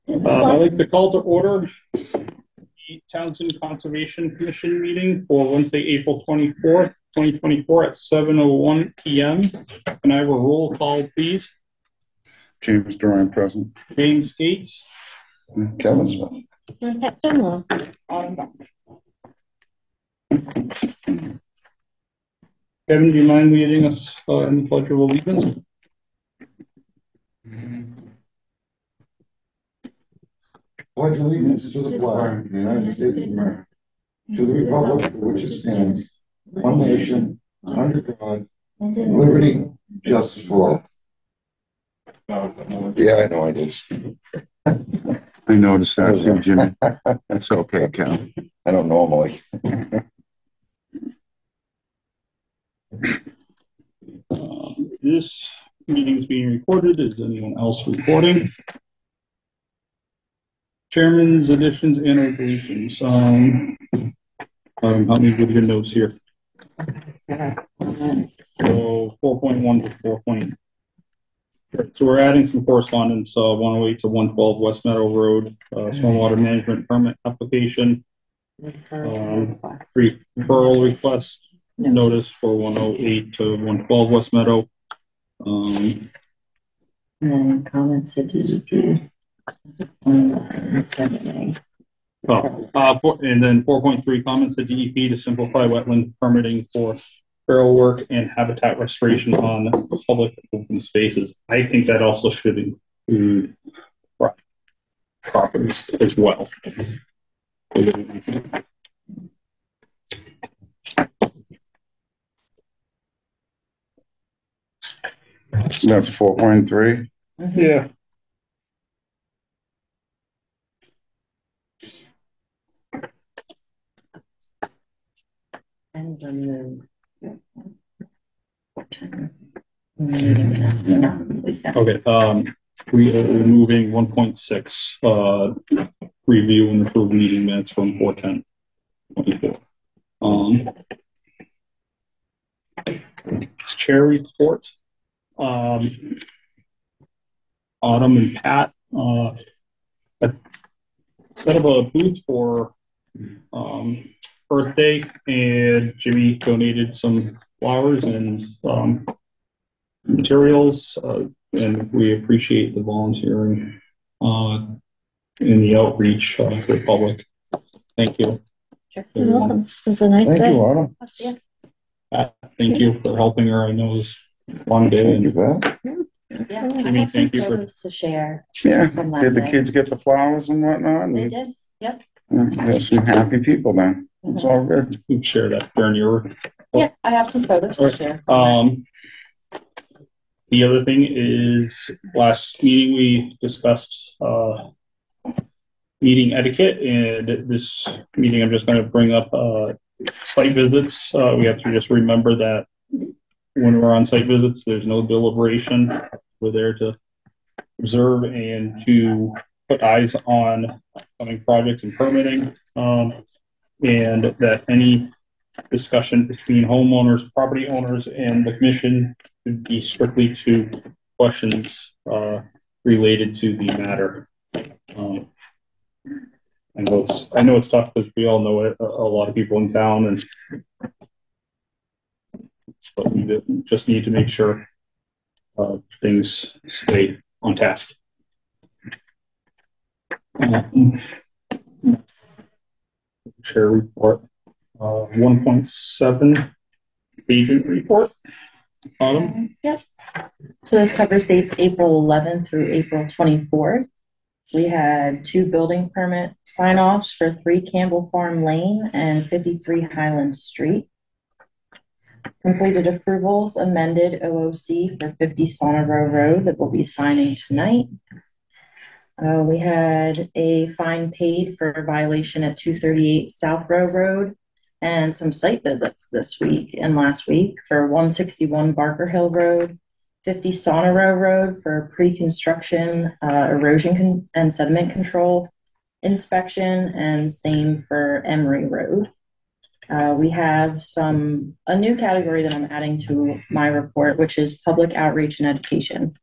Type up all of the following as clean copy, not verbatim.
I'd like to call to order the Townsend Conservation Commission meeting for Wednesday, April 24th, 2024 at 7:01 p.m. Can I have a roll call, please? James Duran present. James Gates. Kevin Smith. Kevin, do you mind leading us in the Pledge of Allegiance? Pledge allegiance to the flag of the United States of America, to the republic for which it stands, one nation, under God, liberty, justice for all. Yeah, I know I did. I noticed that too, Jimmy. That's okay, Cal. I don't normally. This meeting is being recorded. Is anyone else recording? Chairman's additions and deletions. Help me with your notes here. So 4.1 to 4. So we're adding some correspondence. 108 to 112 West Meadow Road, stormwater management permit application. Referral request notice for 108 to 112 West Meadow. And then comments to DEP. And then 4.3 comments to DEP to simplify wetland permitting for feral work and habitat restoration on public open spaces. I think that also should include properties as well. That's 4.3. Yeah. And remove. Okay. We are removing 1.6. Review and approve meeting minutes from 4/10/24. Chair report. Autumn and Pat set up a booth for Earth Day, and Jimmy donated some flowers and materials, and we appreciate the volunteering and the outreach for the public. Thank you. Sure. You're welcome. It was a nice day. Thank you, Autumn. Thank you for helping her. I know it was a long day. Thank you, Pat. Yeah, Jimmy, thank you for to share. Yeah. Did the kids get the flowers and whatnot? They did. Yep. There's some happy people then. It's all good. You share that during your. Yeah, I have some photos to share. The other thing is, last meeting we discussed meeting etiquette, and this meeting I'm just going to bring up site visits. We have to just remember that when we're on site visits, there's no deliberation. We're there to observe and to put eyes on upcoming projects and permitting, and that any discussion between homeowners, property owners, and the commission should be strictly to questions related to the matter. I know it's tough because we all know it, a lot of people in town, and but we just need to make sure things stay on task. Chair report. 1.7 agent report. Yep. So this covers dates April 11th through April 24th. We had 2 building permit sign-offs for 3 Campbell Farm Lane and 53 Highland Street. Completed approvals, amended OOC for 50 Sauna Row Road that we'll be signing tonight. We had a fine paid for a violation at 238 South Row Road, and some site visits this week and last week for 161 Barker Hill Road, 50 Sauna Row Road for pre-construction erosion and sediment control inspection, and same for Emery Road. We have a new category that I'm adding to my report, which is public outreach and education,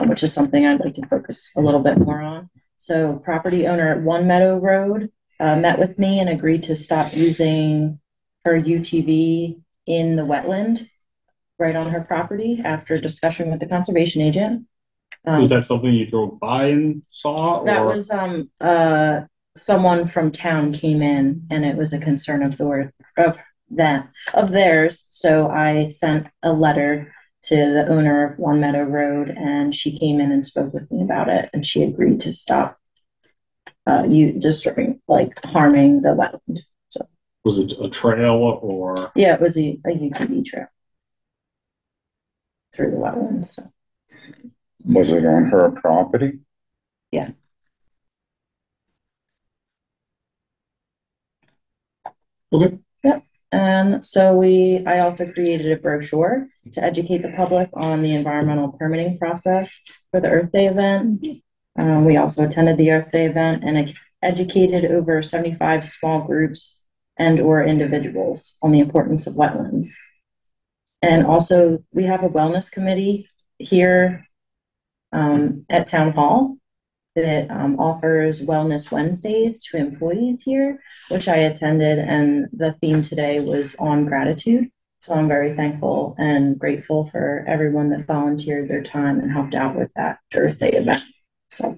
which is something I'd like to focus a little bit more on. So property owner at One Meadow Road met with me and agreed to stop using her UTV in the wetland right on her property after discussion with the conservation agent. Was that something you drove by and saw? That or? was someone from town came in and it was a concern of theirs. So I sent a letter to the owner of One Meadow Road and she came in and spoke with me about it and she agreed to stop you disturbing, like harming the wetland. So Was it a trail or? yeah, it was a UTV trail through the wetlands. So. Was it on her property? Yeah. Okay. Yep. And so I also created a brochure to educate the public on the environmental permitting process for the Earth Day event. We also attended the Earth Day event and educated over 75 small groups and or individuals on the importance of wetlands. And also we have a wellness committee here at Town Hall that offers Wellness Wednesdays to employees here, which I attended, and the theme today was on gratitude. So I'm very thankful and grateful for everyone that volunteered their time and helped out with that Earth Day event. So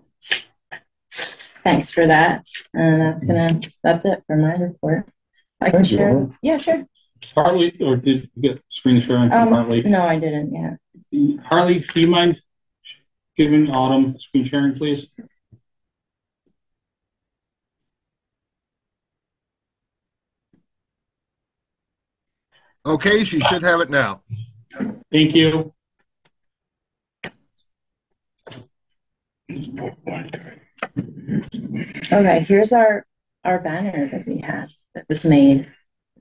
thanks for that. And that's it for my report. I can share. Yeah, sure. Harley, or did you get screen sharing from Harley? No, I didn't yet. Harley, do you mind giving Autumn screen sharing, please? Okay, she should have it now. Thank you. Okay, here's our banner that we had that was made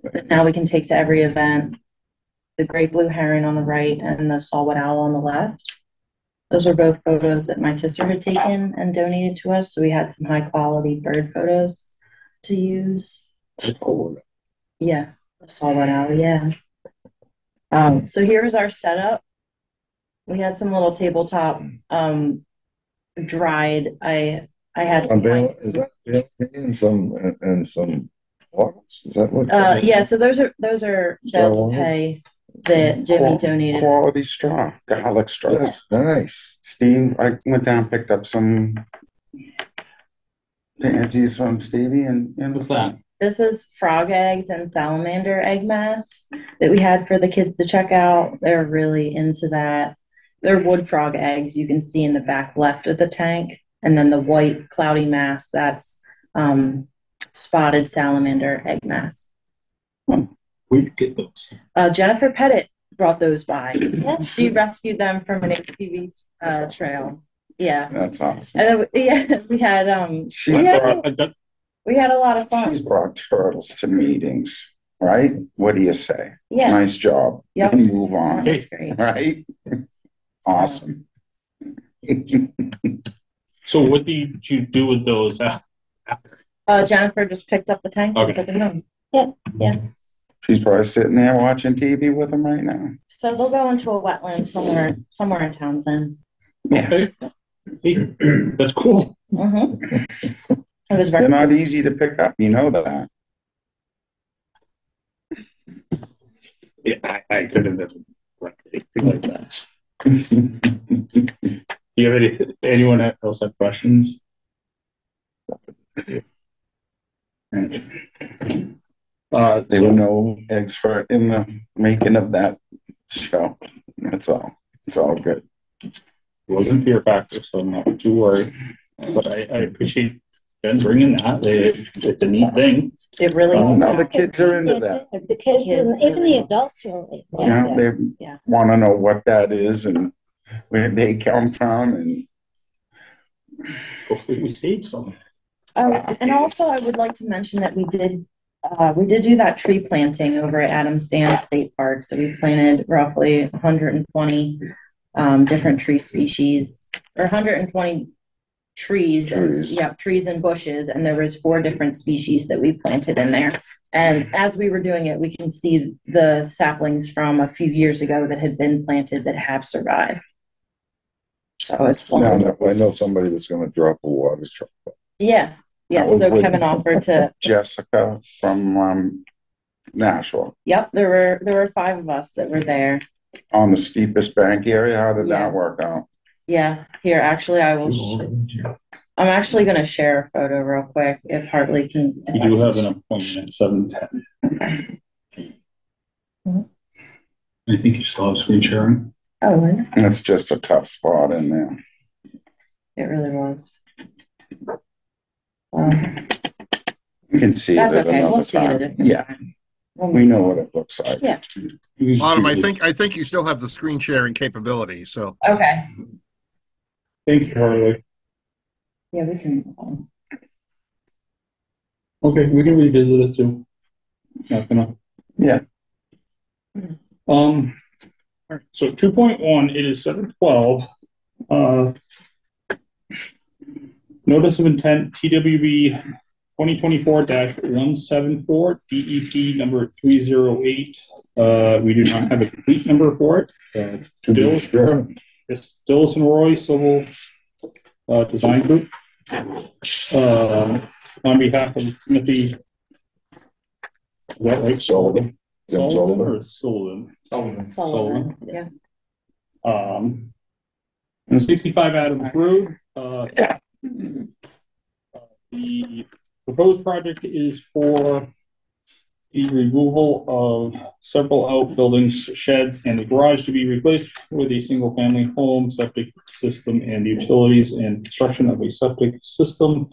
that now we can take to every event. The great blue heron on the right and the saw-whet owl on the left. Those are both photos that my sister had taken and donated to us. So we had some high quality bird photos to use. Yeah, the saw-whet owl, yeah. So here's our setup. We had some little tabletop dried. I had some Is that and some bottles? Is that what? yeah, so those are bales of hay that Jimmy donated. Quality straw, garlic straw. That's nice. Steve, I went down, picked up some pansies from Stevie and What's that? This is frog eggs and salamander egg mass that we had for the kids to check out. They're really into that. They're wood frog eggs you can see in the back left of the tank. And then the white cloudy mass, that's spotted salamander egg mass. Where'd you get those? Jennifer Pettit brought those by. She rescued them from an ATV trail. Yeah. that's awesome. And then, yeah, we had we had a lot of fun. She's brought turtles to meetings, right? What do you say? Yeah. Nice job. Yep. And move on. That's great. Right? Awesome. So what did you do with those after? Jennifer just picked up the tank and took it home. Yeah, yeah. She's probably sitting there watching TV with them right now. So they'll go into a wetland somewhere in Townsend. Yeah. Okay. Hey, that's cool. Mm-hmm. It was very They're not easy to pick up. You know that. Yeah, I could have done like that. Do you have anyone else have questions? They were no expert in the making of that show. That's all. It's all good. It wasn't fear factor, so I'm not too worried. But I appreciate Ben bringing that. It's a neat thing. It really Well, is. now the kids are into that. The kids and even the adults really. You know, they Yeah. want to know what that is and where they come from. And Hopefully we saved some. And also I would like to mention that we did do that tree planting over at Adams Dam State Park. So we planted roughly 120 different tree species, or 120 trees and bushes, and there was 4 different species that we planted in there. And as we were doing it, we can see the saplings from a few years ago that had been planted that have survived. So as long Now, as, I know somebody that's gonna drop a water truck. yeah, That was so with- Kevin offered to, Jessica from Nashua yep, there were 5 of us that were there. on the steepest bank area. How did Yeah. that work out? Yeah, here, actually, I'm actually gonna share a photo real quick if Hartley can. We do have an appointment at 7:10. I think you still have screen sharing. Oh, really? And it's just a tough spot in there. It really was. You can see it That's at okay, we'll another see it at a time. different Yeah, time. we know what it looks like. Yeah. Autumn, I think you still have the screen sharing capability, so. Okay, Thank you, Harley. yeah, we can, Okay, we can revisit it too. Not gonna. Yeah. All right, so 2.1, it is 7:12. Notice of intent, TWB 2024-174, DEP number 308. We do not have a complete number for it. It's Dillis and Roy Civil Design Group. On behalf of Timothy, is that right? Sullivan. Tim Sullivan Sullivan. or Sullivan? Sullivan, yeah. And 65 Adams Road. The proposed project is for the removal of several outbuildings, sheds, and the garage to be replaced with a single-family home, septic system, and utilities, and construction of a septic system.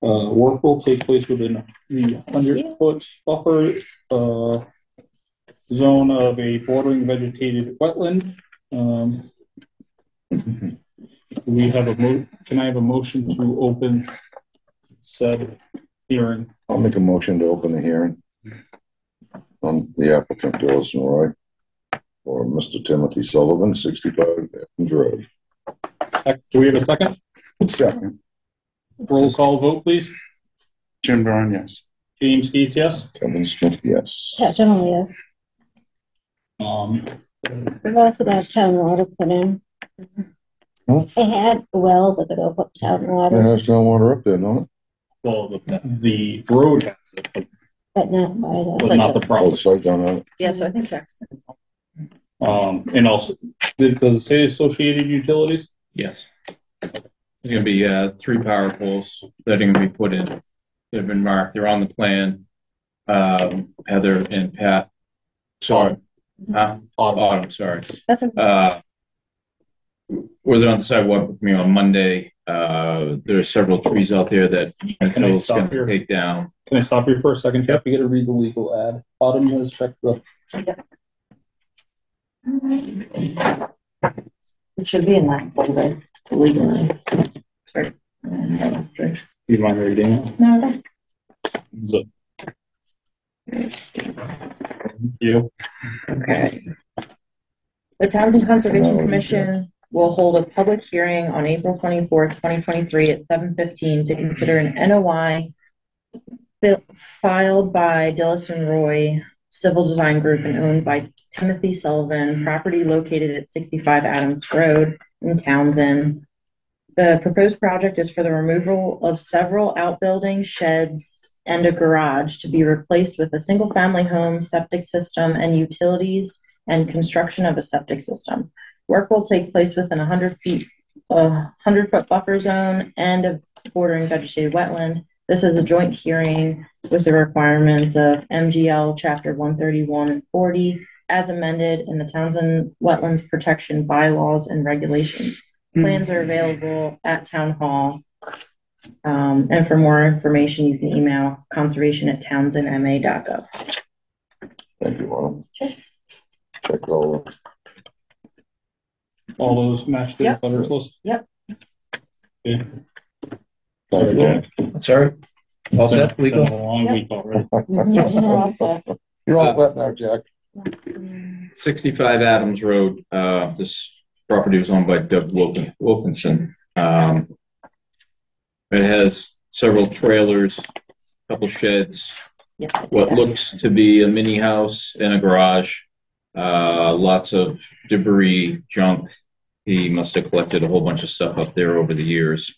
Work will take place within the 100-foot buffer zone of a bordering vegetated wetland. We have can I have a motion to open said hearing? I'll make a motion to open the hearing on the applicant, Dillis and Roy, for Mr. Timothy Sullivan, 65 Athens Road. Do we have a second? Second, Roll call vote, please. Jim Brown, yes. James Gates, yes. Kevin Smith, yes. Yeah, generally, yes. We've also got town water put in. Huh? They had a well, but they're gonna put town Yeah, water, there's no water up there, no? Well, the road has it, but not by but the. not the Oh, the property. site down there. Yeah, so I think Jackson. And also, does it say associated utilities? Yes. There's gonna be 3 power poles that are gonna be put in. They've been marked, they're on the plan. Heather and Pat. Sorry. Autumn, sorry. That's a, Was on the sidewalk with me on Monday. There are several trees out there that Unitil's stop gonna here? take down. Can I stop you for a second, Jeff? You gotta read the legal ad. Autumn has checked the. it should be in that folder, legally. Sorry. You mind reading it? No, The- You. okay. The Townsend Conservation Commission will hold a public hearing on April 24th, 2023 at 7:15 to consider an NOI filed by Dillis and Roy Civil Design Group and owned by Timothy Sullivan, property located at 65 Adams Road in Townsend. The proposed project is for the removal of several outbuildings, sheds, and a garage to be replaced with a single-family home, septic system, and utilities, and construction of a septic system. Work will take place within 100-foot buffer zone and a bordering vegetated wetland. This is a joint hearing with the requirements of MGL Chapter 131 and 40 as amended in the Townsend Wetlands Protection Bylaws and Regulations. Plans are available at Town Hall. And for more information, you can email conservation@townsendma.gov. Thank you, Autumn. Check all. All those match the Yep. butters list? Yep. Okay. Thank you. Sorry? All set, Been legal? a long week already. You're all set now, Jack. 65 Adams Road. This property was owned by Doug Wilkinson. It has several trailers, a couple sheds, what looks to be a mini house and a garage. Lots of debris, junk, He must have collected a whole bunch of stuff up there over the years.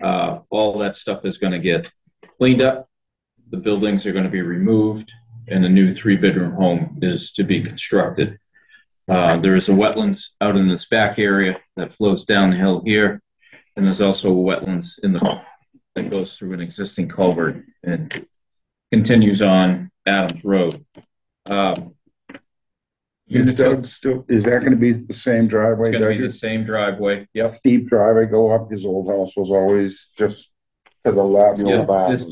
All that stuff is gonna get cleaned up. The buildings are gonna be removed and a new 3-bedroom home is to be constructed. There is a wetlands out in this back area that flows down the hill here. And there's also wetlands in the that goes through an existing culvert and continues on Adams Road. Is Doug still, is that gonna be the same driveway? It's gonna be Doug? the same driveway. Yep. Steep driveway go up, his old house was always just to the left. Yeah, this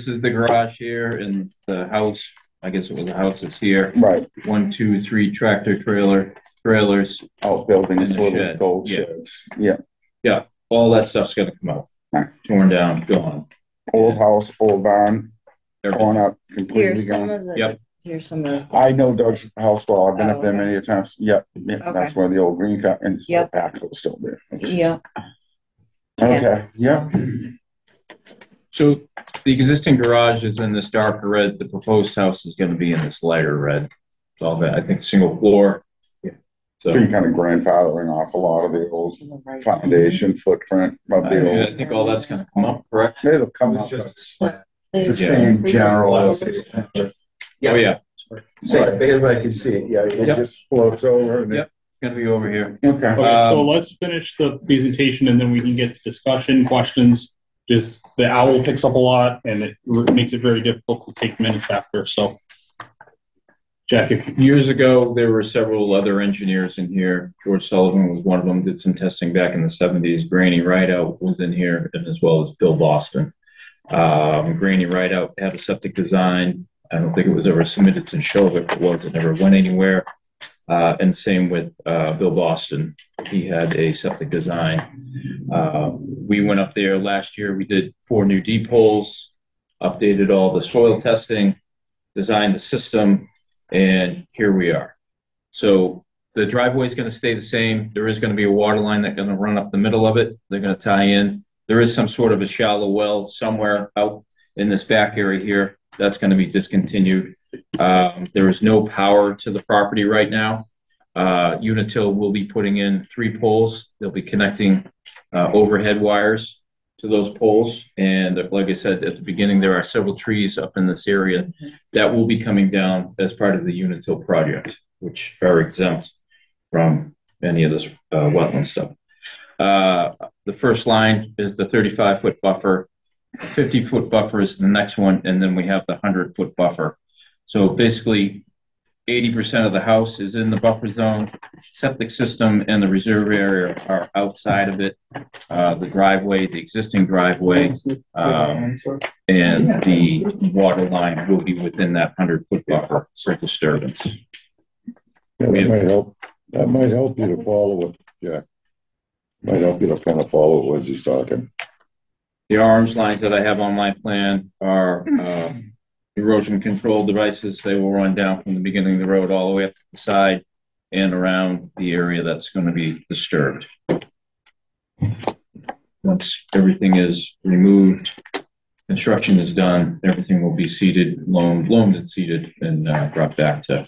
is the garage here and the house, I guess it was a house that's here. Right, 1, 2, 3 tractor trailers. outbuildings, In the little shed, gold yeah. sheds, yeah. Yeah, all that stuff's gonna come out. Right. Torn down, gone. Old house, old barn, torn up, completely Here's some gone. of the, Yep. here's some of, I know Doug's house well, I've been Oh, up there okay. many a times, yep, yeah, that's Okay. where the old green cut and Yep. the backhoe's still there. yeah. Okay, yeah, So the existing garage is in this darker red. The proposed house is gonna be in this lighter red. So all that, I think, single floor. Yeah. So been kind of grandfathering off a lot of the old foundation footprint of the I old. think all that's gonna come up, correct? It'll come up, the same general. Oh, yeah, Right, as I can see it, yeah, it Yep. just floats over. and it- Yep. gonna be over here. Okay, Okay, so Um, let's finish the presentation and then we can get to discussion, questions. Just the owl picks up a lot and it makes it very difficult to take minutes after, so. Jack, if Years ago, there were several other engineers in here. George Sullivan was one of them, did some testing back in the 70s. Granny Rideout was in here, and as well as Bill Boston. Granny Rideout had a septic design. I don't think it was ever submitted to Neshoba. If it was, it never went anywhere. And same with Bill Boston. He had a septic design. We went up there last year. We did 4 new deep holes, updated all the soil testing, designed the system, and here we are. So the driveway is going to stay the same. There is going to be a water line that's going to run up the middle of it. They're going to tie in. There is some sort of a shallow well somewhere out in this back area here. That's going to be discontinued. There is no power to the property right now. Unitil will be putting in 3 poles. They'll be connecting overhead wires to those poles. And like I said at the beginning, there are several trees up in this area that will be coming down as part of the Unitil project, which are exempt from any of this wetland stuff. The first line is the 35-foot buffer. 50-foot buffer is the next one, and then we have the 100-foot buffer. So basically, 80% of the house is in the buffer zone. Septic system and the reserve area are outside of it. The driveway, the existing driveway, and the water line will be within that 100-foot buffer for disturbance. Yeah, that might help you to follow it, Jack. Might help you to kind of follow it as he's talking. The orange lines that I have on my plan are erosion control devices. They will run down from the beginning of the road all the way up to the side and around the area that's going to be disturbed. Once everything is removed, construction is done, everything will be seeded, loamed and seeded, and brought back to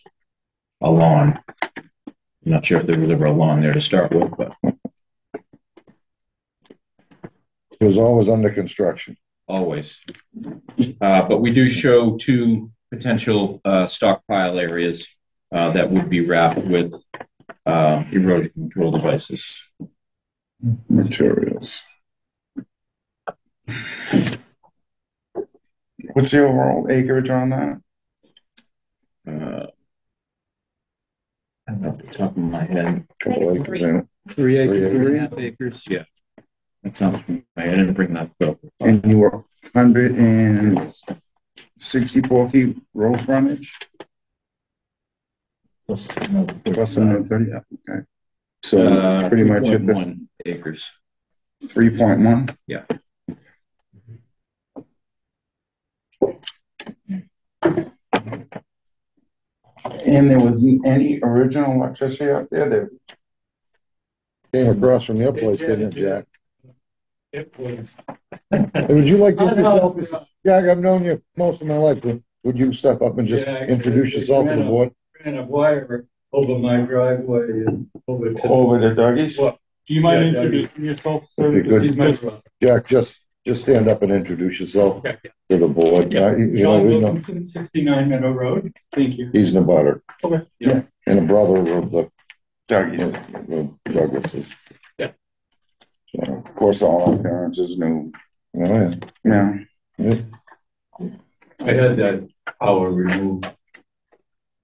a lawn. I'm not sure if there was ever a lawn there to start with, but It was always under construction. always. But we do show 2 potential stockpile areas that would be wrapped with erosion control devices. materials. What's the overall acreage on that? Off the top of my head, Couple acres in it. 3 acres, 3 3.5 acres, yeah. That sounds right. I didn't bring that up. And you were 164 feet road frontage? Plus another 30, yeah, okay. So pretty much at the 3.1 acres. 3.1? Yeah. And there wasn't any original electricity up there? There, Came across from your place, didn't it, Jack? it was. Hey, would you like to introduce yourself? Jack, I've known you most of my life. Would you step up and just Yeah, introduce yourself to the board? Ran a wire over my driveway and over to. Over the Dougies? Well, Do you mind Yeah, introducing yourself, If sir? you could. he's my brother. Jack, just stand up and introduce yourself Okay. to the board. Yeah. You know, John we know, Wilkinson, 69 Meadow Road. Thank you. he's the butter. Okay. Yeah. And a brother of the Dougies. Douglases. Of course, all our parents is new. Oh, Yeah. yeah. I had that power removed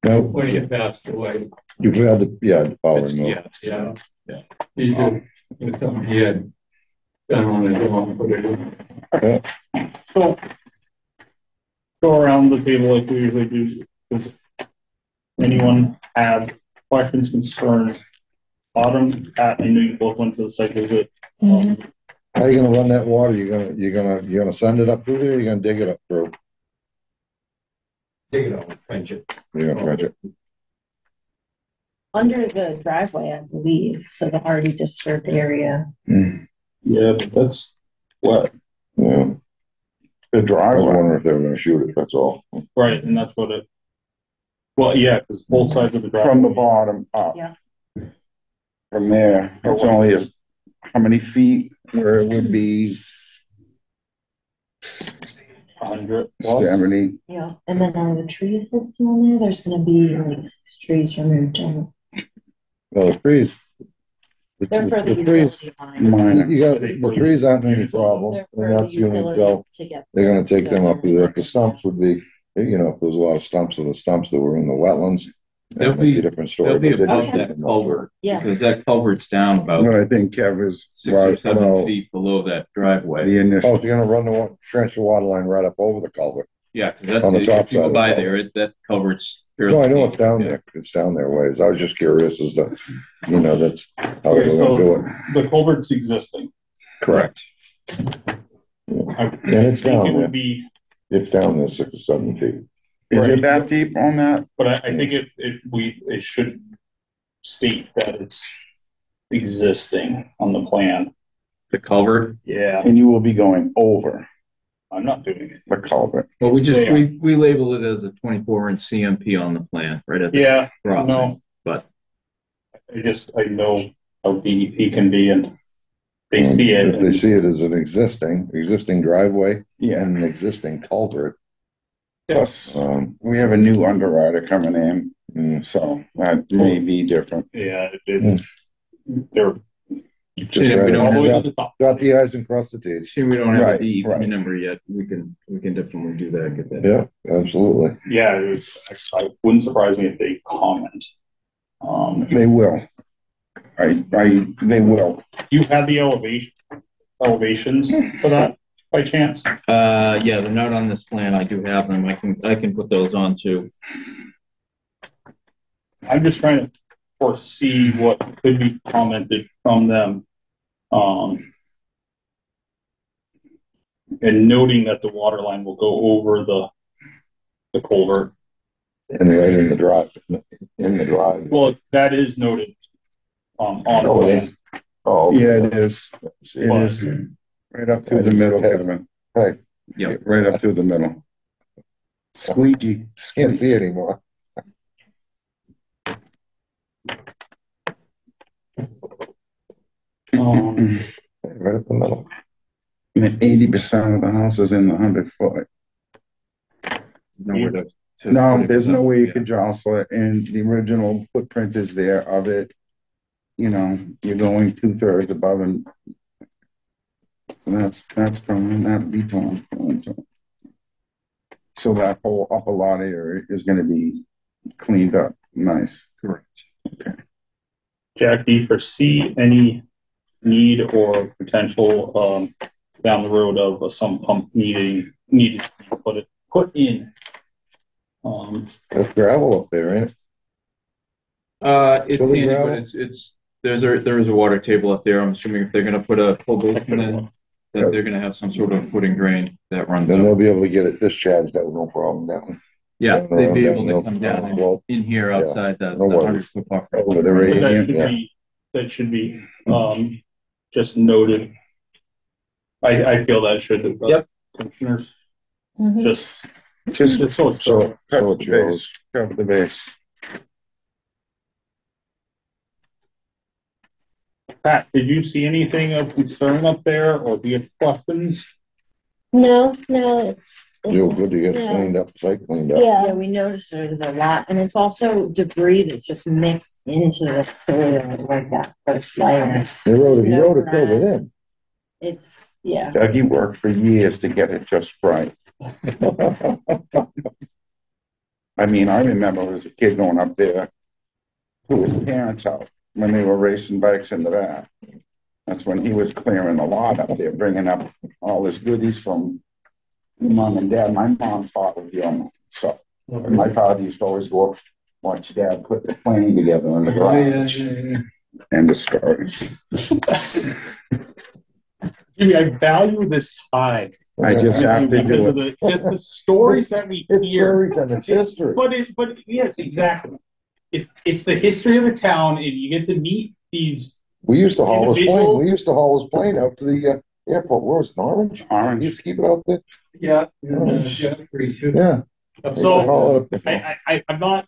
No, when he passed away. you've had the power It's- removed. Yeah. He just, it was something he had done on his own, put it in. So, go around the table like we usually do. Does anyone have questions, concerns? Autumn, Pat, I know you both went to the site visit. How you gonna run that water? You're gonna send it up through there? You're gonna dig it up through? Take it out, French it. You're gonna dredge it? Under the driveway, I believe, so the already disturbed area. Yeah, but that's what, Yeah. The I was driveway. wondering if they were gonna shoot it, that's all. right, and that's what it, well, yeah, because both sides of the driveway. From the bottom up. Yeah. From there, it's only how many feet where it would be 100. 70. Yeah, and then are the trees listed on there? There's gonna be like 6 trees removed. Well, the trees. They're for the The trees, utility line. Minor. you got, the trees aren't any problem, They're for and the that's the only utility job. to get. They're gonna take them up through there. The stumps would be, you know, if there's a lot of stumps of the stumps that were in the wetlands. They'll that might be be- a different story. They'll be but they above just- that culvert, Yeah, because that culvert's down about What I think Kev is 6 or right 7 about feet below that driveway. the Oh, initial. if you're gonna run trench the water line right up over the culvert. Yeah, because On the that, top if you side go of by the there, that culvert's. fairly No, I know deep. it's down Yeah. there. It's down there ways. I was just curious as to, you know, that's how they're Okay, gonna do so it. the culvert's existing. Correct. I And it's think down it there. would be, It's down there 6 or 7 feet. Is Right. it that deep on that? but I think it should state that it's existing on the plan. The culvert. Yeah, And you will be going over I'm not doing it. the culvert. Well, we just, Yeah. we label it as a 24-inch CMP on the plan, right at the Yeah, crossing. no, But I know how DEP can be and they see it. If they see it as an existing driveway Yeah. and an existing culvert, Plus, we have a new underwriter coming in, so that may be different. Yeah, Hmm. they're just Yeah, we try don't all the way to to the top. dot the i's and cross the t's. see, we don't have a Right, DEP right. number yet. We can definitely do that, get that. Yeah, absolutely. Yeah, I wouldn't surprise me if they comment. They will. They will. You have the elevations for that by chance? Yeah, they're not on this plan. I do have them. I can put those on too. I'm just trying to foresee what could be commented from them. And noting that the water line will go over the culvert. And right in the drive, Well, that is noted, on the Oh, it plan. Oh, Yeah, it is. It But- is. Right up through the middle, Kevin. Hey, Yeah. Right up through the middle. Squeaky. can't see anymore. Right up the middle. 80% of the houses in the 100-foot. Nowhere to No, put it there's no without- way you yeah. could jostle it, and the original footprint is there of it. You know, you're going 2/3 above and. So that's from that be torn. So that whole upper lot area is gonna be cleaned up, nice. Correct. Jack, do you foresee any need or potential, down the road of a sump pump needed to be put in? There's gravel up there, ain't it? It's Chili handy, gravel? but there is a water table up there. I'm assuming if they're gonna put a full basin in, that they're gonna have some sort of footing drain that runs Then they'll up. be able to get it discharged out, no problem down. Yeah, they'd be able No- to come no down flow. in here outside the No worries. 100-foot buffer. Over the But radiant, yeah. that should be, just noted. I feel that should, Yep. commissioners, Mhm. just Just so it's So, cut so the it shows. base, cover the base. Pat, did you see anything of concern up there, or do you have questions? No, You're good to get no. cleaned up, site cleaned up. Yeah, Yeah, we noticed there's a lot, and it's also debris that's just mixed into the soil like that first layer. He wrote No it, filled it in. It's, yeah. Dougie worked for years to get it just right. I mean, I remember as a kid going up there to his parents' house when they were racing bikes into that. That's when he was clearing a lot up there, bringing up all his goodies from mom and dad. My mom fought with your mom, so my father used to always go up, watch dad put the plane together in the garage. End of story. Jimmy, I value this time. I just have to Because do of it. just the stories that we It's hear. story time, it's history. But yes, exactly. It's the history of the town, and you get to meet these. We used to haul his plane, Individuals? we used to haul his plane out to the, airport, where was it, Orange? He Orange. used to keep it out there, Yeah, Jeffrey too. yeah. So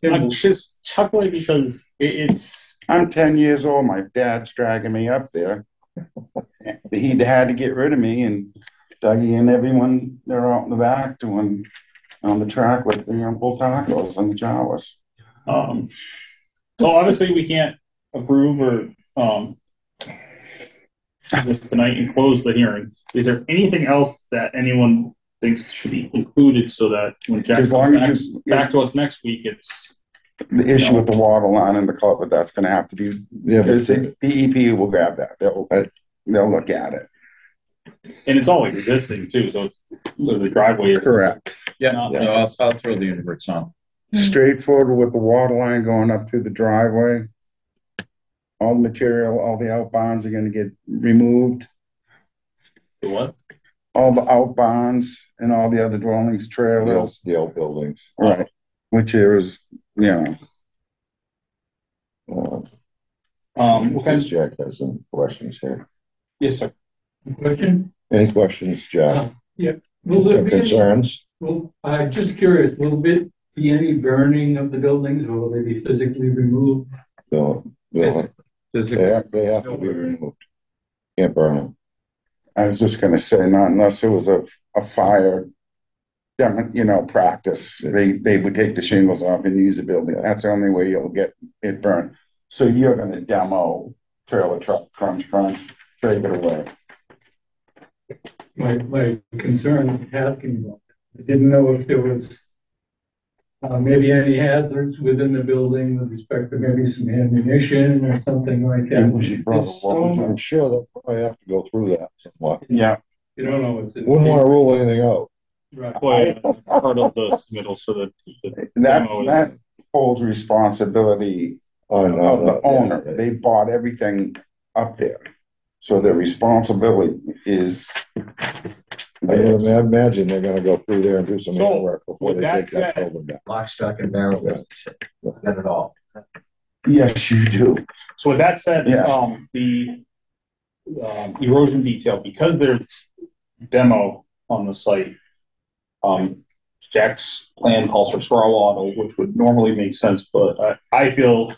I'm just chuckling because it's. I'm 10 years old. My dad's dragging me up there. He had to get rid of me, and Dougie and everyone, they're out in the back doing on the track with the Uncle Tacos and the Jawas. So obviously we can't approve or this tonight and close the hearing. Is there anything else that anyone thinks should be included so that when Jack As long as comes you- back to us next week, it's. The issue with the water line and the culvert, that's gonna have to be, Yeah, but because the DEP will grab that. They'll look at it. And it's all existing too, so the driveway. Correct. Yeah, Not- no, I'll throw the inverts on. Straightforward with the water line going up through the driveway. All the material, all the outbounds are gonna get removed. The what? All the outbounds and all the other dwellings, trailers, the old buildings. right, which is, you know, What kind Because Jack has some questions here. yes, sir. Question? Any questions, Jack? Will there be any, Concerns? well, I'm just curious, will there be any burning of the buildings or will they be physically removed? They'll Physically. they have to be removed. Can't burn them. I was just gonna say, not unless it was a fire, practice, they would take the shingles off and use the building. That's the only way you'll get it burned. So you're gonna demo trailer truck, crunch, take it away. My concern asking about, I didn't know if there was maybe any hazards within the building with respect to maybe some ammunition or something like that. I'm sure they'll probably have to go through that somewhat. Yeah, You don't know what's in. Wouldn't want to rule anything out. Right. Well, part of the submittal, so that. that holds responsibility of the owner. They bought everything up there. So their responsibility is. I imagine they're gonna go through there and do some So, work before with they that take that said- building down. Lock, stock, and barrel, not at all. Yes, you do. So with that said, Yes. The erosion detail, because there's demo on the site, Jack's plan calls for straw wattle, which would normally make sense, but I feel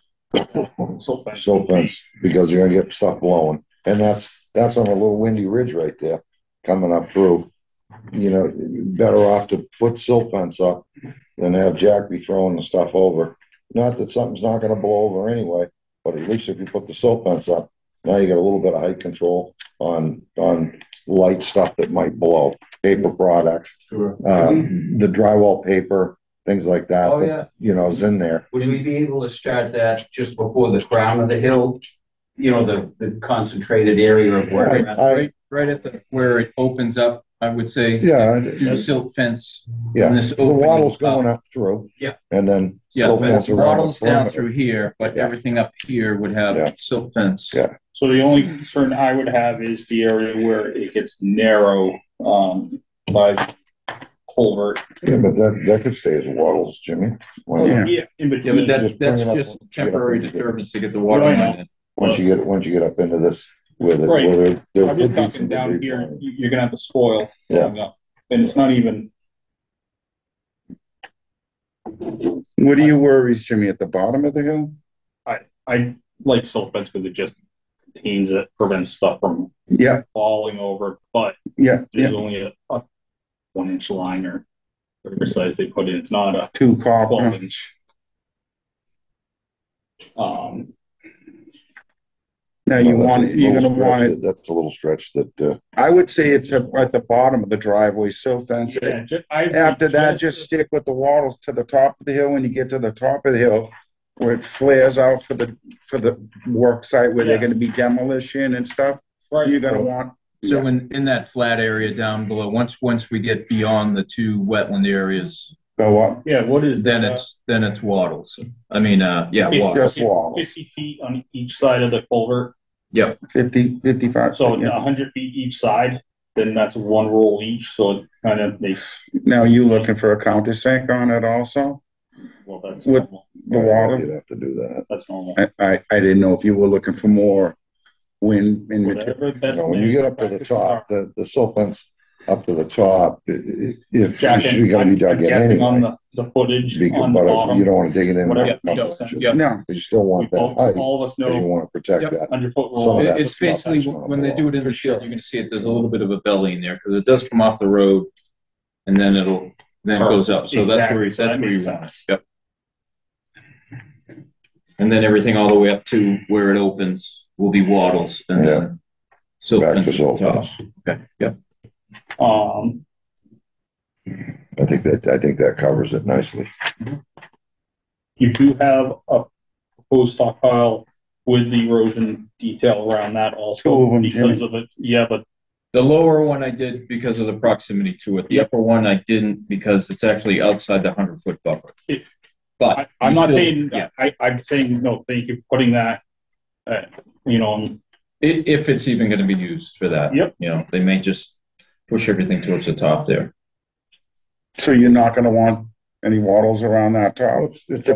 silt fence. Silt fence, because you're gonna get stuff blowing, and that's on a little windy ridge right there, coming up through. You know, better off to put silt fence up than have Jack be throwing the stuff over. Not that something's not gonna blow over anyway, but at least if you put the silt fence up, now you got a little bit of height control on light stuff that might blow, paper products, Sure. the drywall paper, things like that. Oh, that, yeah. You know, is in there. Would we be able to start that just before the crown of the hill? You know, the concentrated area of where. Right at where it opens up, I would say. Yeah, Do silt fence. yeah, and this the opening wattle's up. going up through. Yeah. And then Yeah, silt fence around the wattles down perimeter. through here, but Yeah. everything up here would have Yeah. silt fence. Yeah. So the only concern I would have is the area where it gets narrow, by culvert. Yeah, but that could stay as wattles, Jimmy. Why not? Yeah. Yeah, in Yeah, between. but Just that's bring it up just once you get temporary up into it. disturbance to get the water Right. line in. Once you get up into this with it, Right. where there I'm could just be talking some down debris here, flying. you're gonna have to spoil. Yeah. going up. And it's not even, What are your worries, Jimmy, at the bottom of the hill? I like silt fence because it just contains it, prevents stuff from Yeah, falling over, but yeah, there's yeah, only a 1 inch line or whatever size they put in. It's not a 2 12 copper. inch. Now you Well, that's want a it, you're little gonna want stretch. it, That's a little stretch that, I would say it's at the bottom of the driveway, silt fence it. Yeah, I'd say After that, just stick with the wattles to the top of the hill. When you get to the top of the hill, where it flares out for the work site where they're Yeah. gonna be demolition and stuff, right. you're gonna want. So Yeah. in that flat area down below, once we get beyond the 2 wetland areas, Go up, Yeah, what is then that? it's wattles. I mean, yeah, It's wattles. just wattles. 50 feet on each side of the culvert. Yep, 50, 55. So yeah. 100 feet each side, then that's 1 roll each, so it kind of makes, Now you looking for a countersink on it also? well, that's With- normal. The water? you'd have to do that. That's normal. I didn't know if you were looking for more wind and material. Whatever the best When you get up to the practices top, are. the silt fence up to the top, if Jack, you're gonna be I'm dug in guessing on anyway. the footage because- on the But bottom. you don't wanna dig it in. Whatever a couple makes inches. sense. Yep. No, You still want that height, All of us because you know wanna protect Yep. that. 100-foot Some of roll. that it's stuff basically, that's gonna when they blow do it in for the field, sure. you're gonna see it, there's a little bit of a belly in there, because it does come off the road, and then it goes up, so that's where, Exactly, so that you makes want it. sense. Yep. And then everything all the way up to where it opens will be wattles, and Yeah. then silt Back to fence at silt the top. fence. Okay, yep. I think that covers it nicely. You do have a proposed stockpile with the erosion detail around that also. 2 of them, because Jimmy. of it. Yeah, but The lower one I did because of the proximity to it. The upper one I didn't because it's actually outside the 100-foot buffer. But I'm you not still- saying, yeah, I'm saying, no, thank you for putting that, you know, if it's even gonna be used for that. Yep. You know, they may just push everything towards the top there. so you're not gonna want any wattles around that Well, top? It's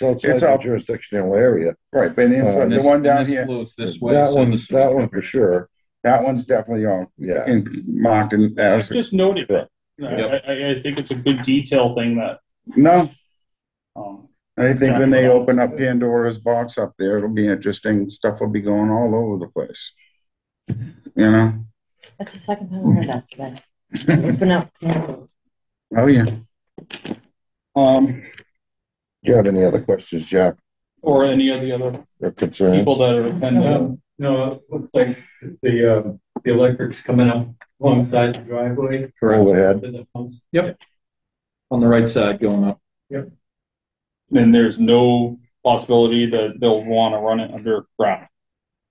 outside It's the out. jurisdictional area. Right, but inside And the this- one and down this here, flows this way, That so one, this will be that one covered. for sure, that one's definitely on, yeah. marked in as, just noted that. Yep. I think it's a good detail thing that, no, um, I think when they open up Pandora's box up there, it'll be interesting. Stuff will be going all over the place. You know? That's the second time I heard that today. Open up. Oh, yeah. Do you have any other questions, Jack, or any of the other or concerns? people that are attending. No, it looks like the electric's coming up alongside the driveway. Overhead, To the pumps. Yep. On the right side going up. Then there's no possibility that they'll want to run it underground.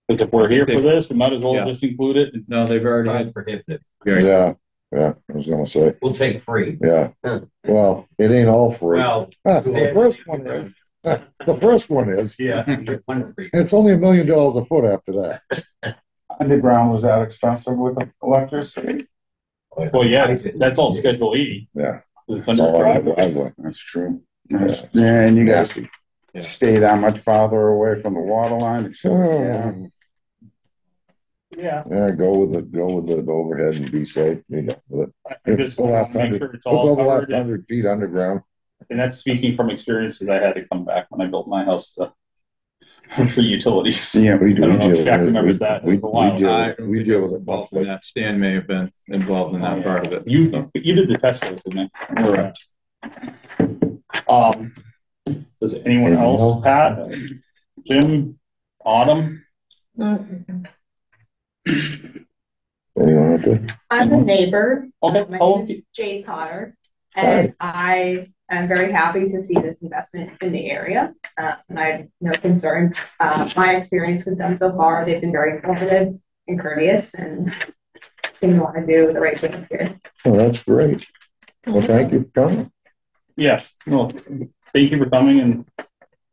Because if we're here for this, we might as well Yeah. just include it. No, they've already Price had. prohibitive. yeah, I was gonna say, We'll take free. yeah. Well, it ain't all free. Well, The first one is, the first one is, yeah, get one free. it's only $1 million a foot after that. Underground was that expensive with the electricity? Well, yeah, that's all Schedule E. Yeah. It's It's under all on the driveway. driveway. That's true. Yeah. Yeah, and you guys Nasty. Yeah. stay that much farther away from the water line, except, yeah. Yeah, Yeah, go with the overhead and be safe, you know, with it. I just The last make 100 sure it's We'll all go the last covered. 100 feet underground. And that's speaking from experience because I had to come back when I built my house for utilities. Yeah, we I don't know if deal Jack with it. remembers that. It was a while ago. I don't We think deal I was with it involved in monthly. that. Stan may have been involved in that part of it. You did the test work, didn't you? Correct. Does anyone Anything else, else? Pat, Jim, Autumn? Anyone out there? I'm a neighbor. Okay, My how name old- is Jade Potter, and I am very happy to see this investment in the area. And I have no concerns. My experience with them so far, they've been very informative and courteous and seem to want to do the right thing here. Oh, that's great. Well, thank you for coming. Yeah, well, thank you for coming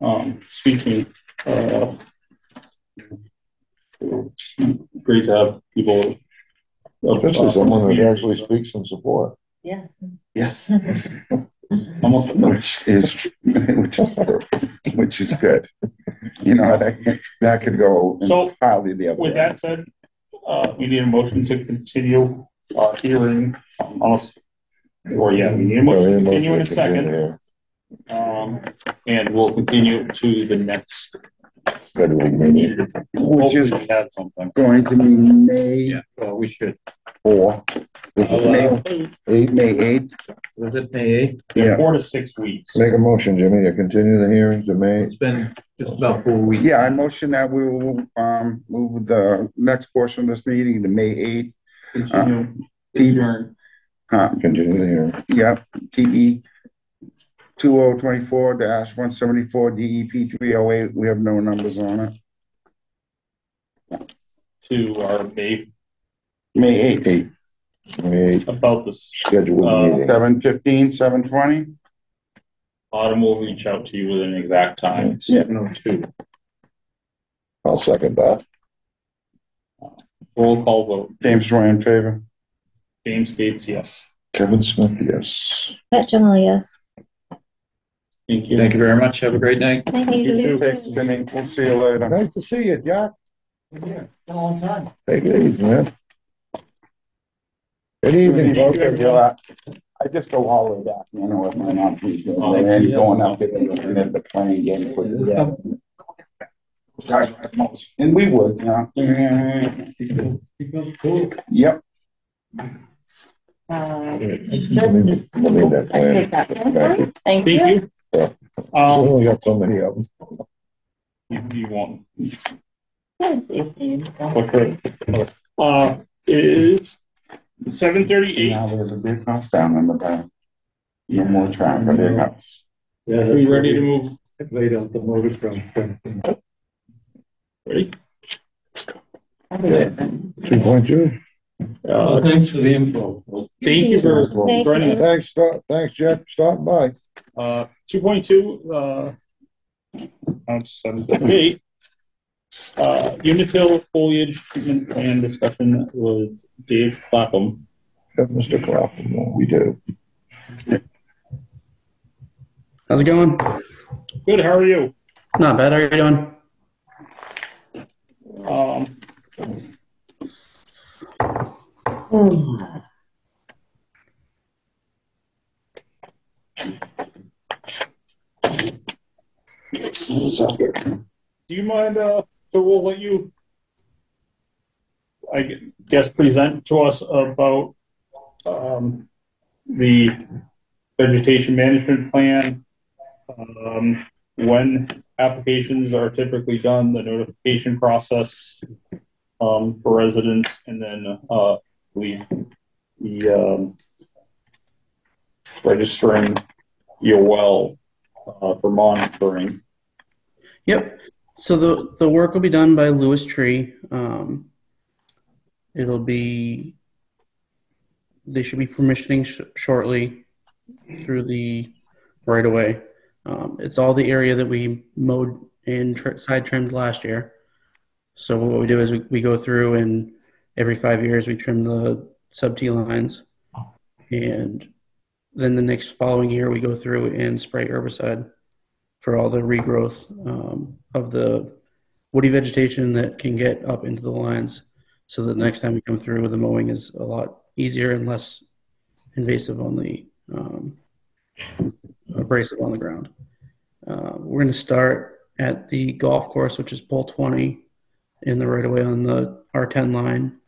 and, speaking. Great to have people. Especially someone that actually speaks in support. Yeah. Yes. Almost. Which is good. You know, that could go So, entirely the other way. With that said, we need a motion to continue our hearing, almost, or yeah, we need a motion to continue in a second. And we'll continue to the next scheduled meeting which is Hopefully we have something. going to be May Yeah, well, we should. 4. This is May 8. May 8th. Was it May 8th? Yeah, Yeah. 4 to 6 weeks. Make a motion, Jimmy, to continue the hearing to May. It's been just about 4 weeks. Yeah, I motion that we will move the next portion of this meeting to May 8th. Continue. T- Adjourn. Continue the hearing. Yep, TB 2024-174 DEP 308. We have no numbers on it. To our May 8th. 8. May 8. about this. Scheduled meeting. 7:15, 7:20. Autumn will reach out to you with an exact time. Yeah. 7:02. I'll second that. Roll call vote. James Roy in favor. James Gates, yes. Kevin Smith, yes. Pat Jamal, yes. Thank you. Thank you very much. Have a great night. Thank You you. too. Thanks, Vinny. We'll see you later. Nice to see you, Jack. Yeah, been a long time. Take it easy, man. Good evening, folks. I just go all the way back, you know, with my mom, and then going up there and then the playing game. And we would, yeah. Yep. We'll need that I take plan. that. Thank you. Thank Thank you. you. We only got so many of them. You want, Okay. is 7:38. Now there's a big house down in the back. No more traffic, big house. Yeah, Are we ready to move? laid out the motor from. Ready? 2.2. Thanks for the info. Thank you for Thank joining us. Thanks, Jack, for stopping by. 2.2, that's 7:38. Unitil foliage treatment plan discussion with Dave Clapham. Have Mr. Clapham, we do. How's it going? Good, how are you? Not bad. How are you doing? Do you mind, so we'll let you, I guess, present to us about the vegetation management plan, when applications are typically done, the notification process for residents, and then the registering your well for monitoring. Yep. So the work will be done by Lewis Tree. It'll be, they should be permissioning shortly through the right of way. It's all the area that we mowed and side trimmed last year. So what we do is we go through and every 5 years we trim the sub-T lines, and then the next following year we go through and spray herbicide for all the regrowth of the woody vegetation that can get up into the lines. So the next time we come through, the mowing is a lot easier and less invasive on the abrasive on the ground. We're going to start at the golf course, which is pole 20 in the right of way on the R10 line.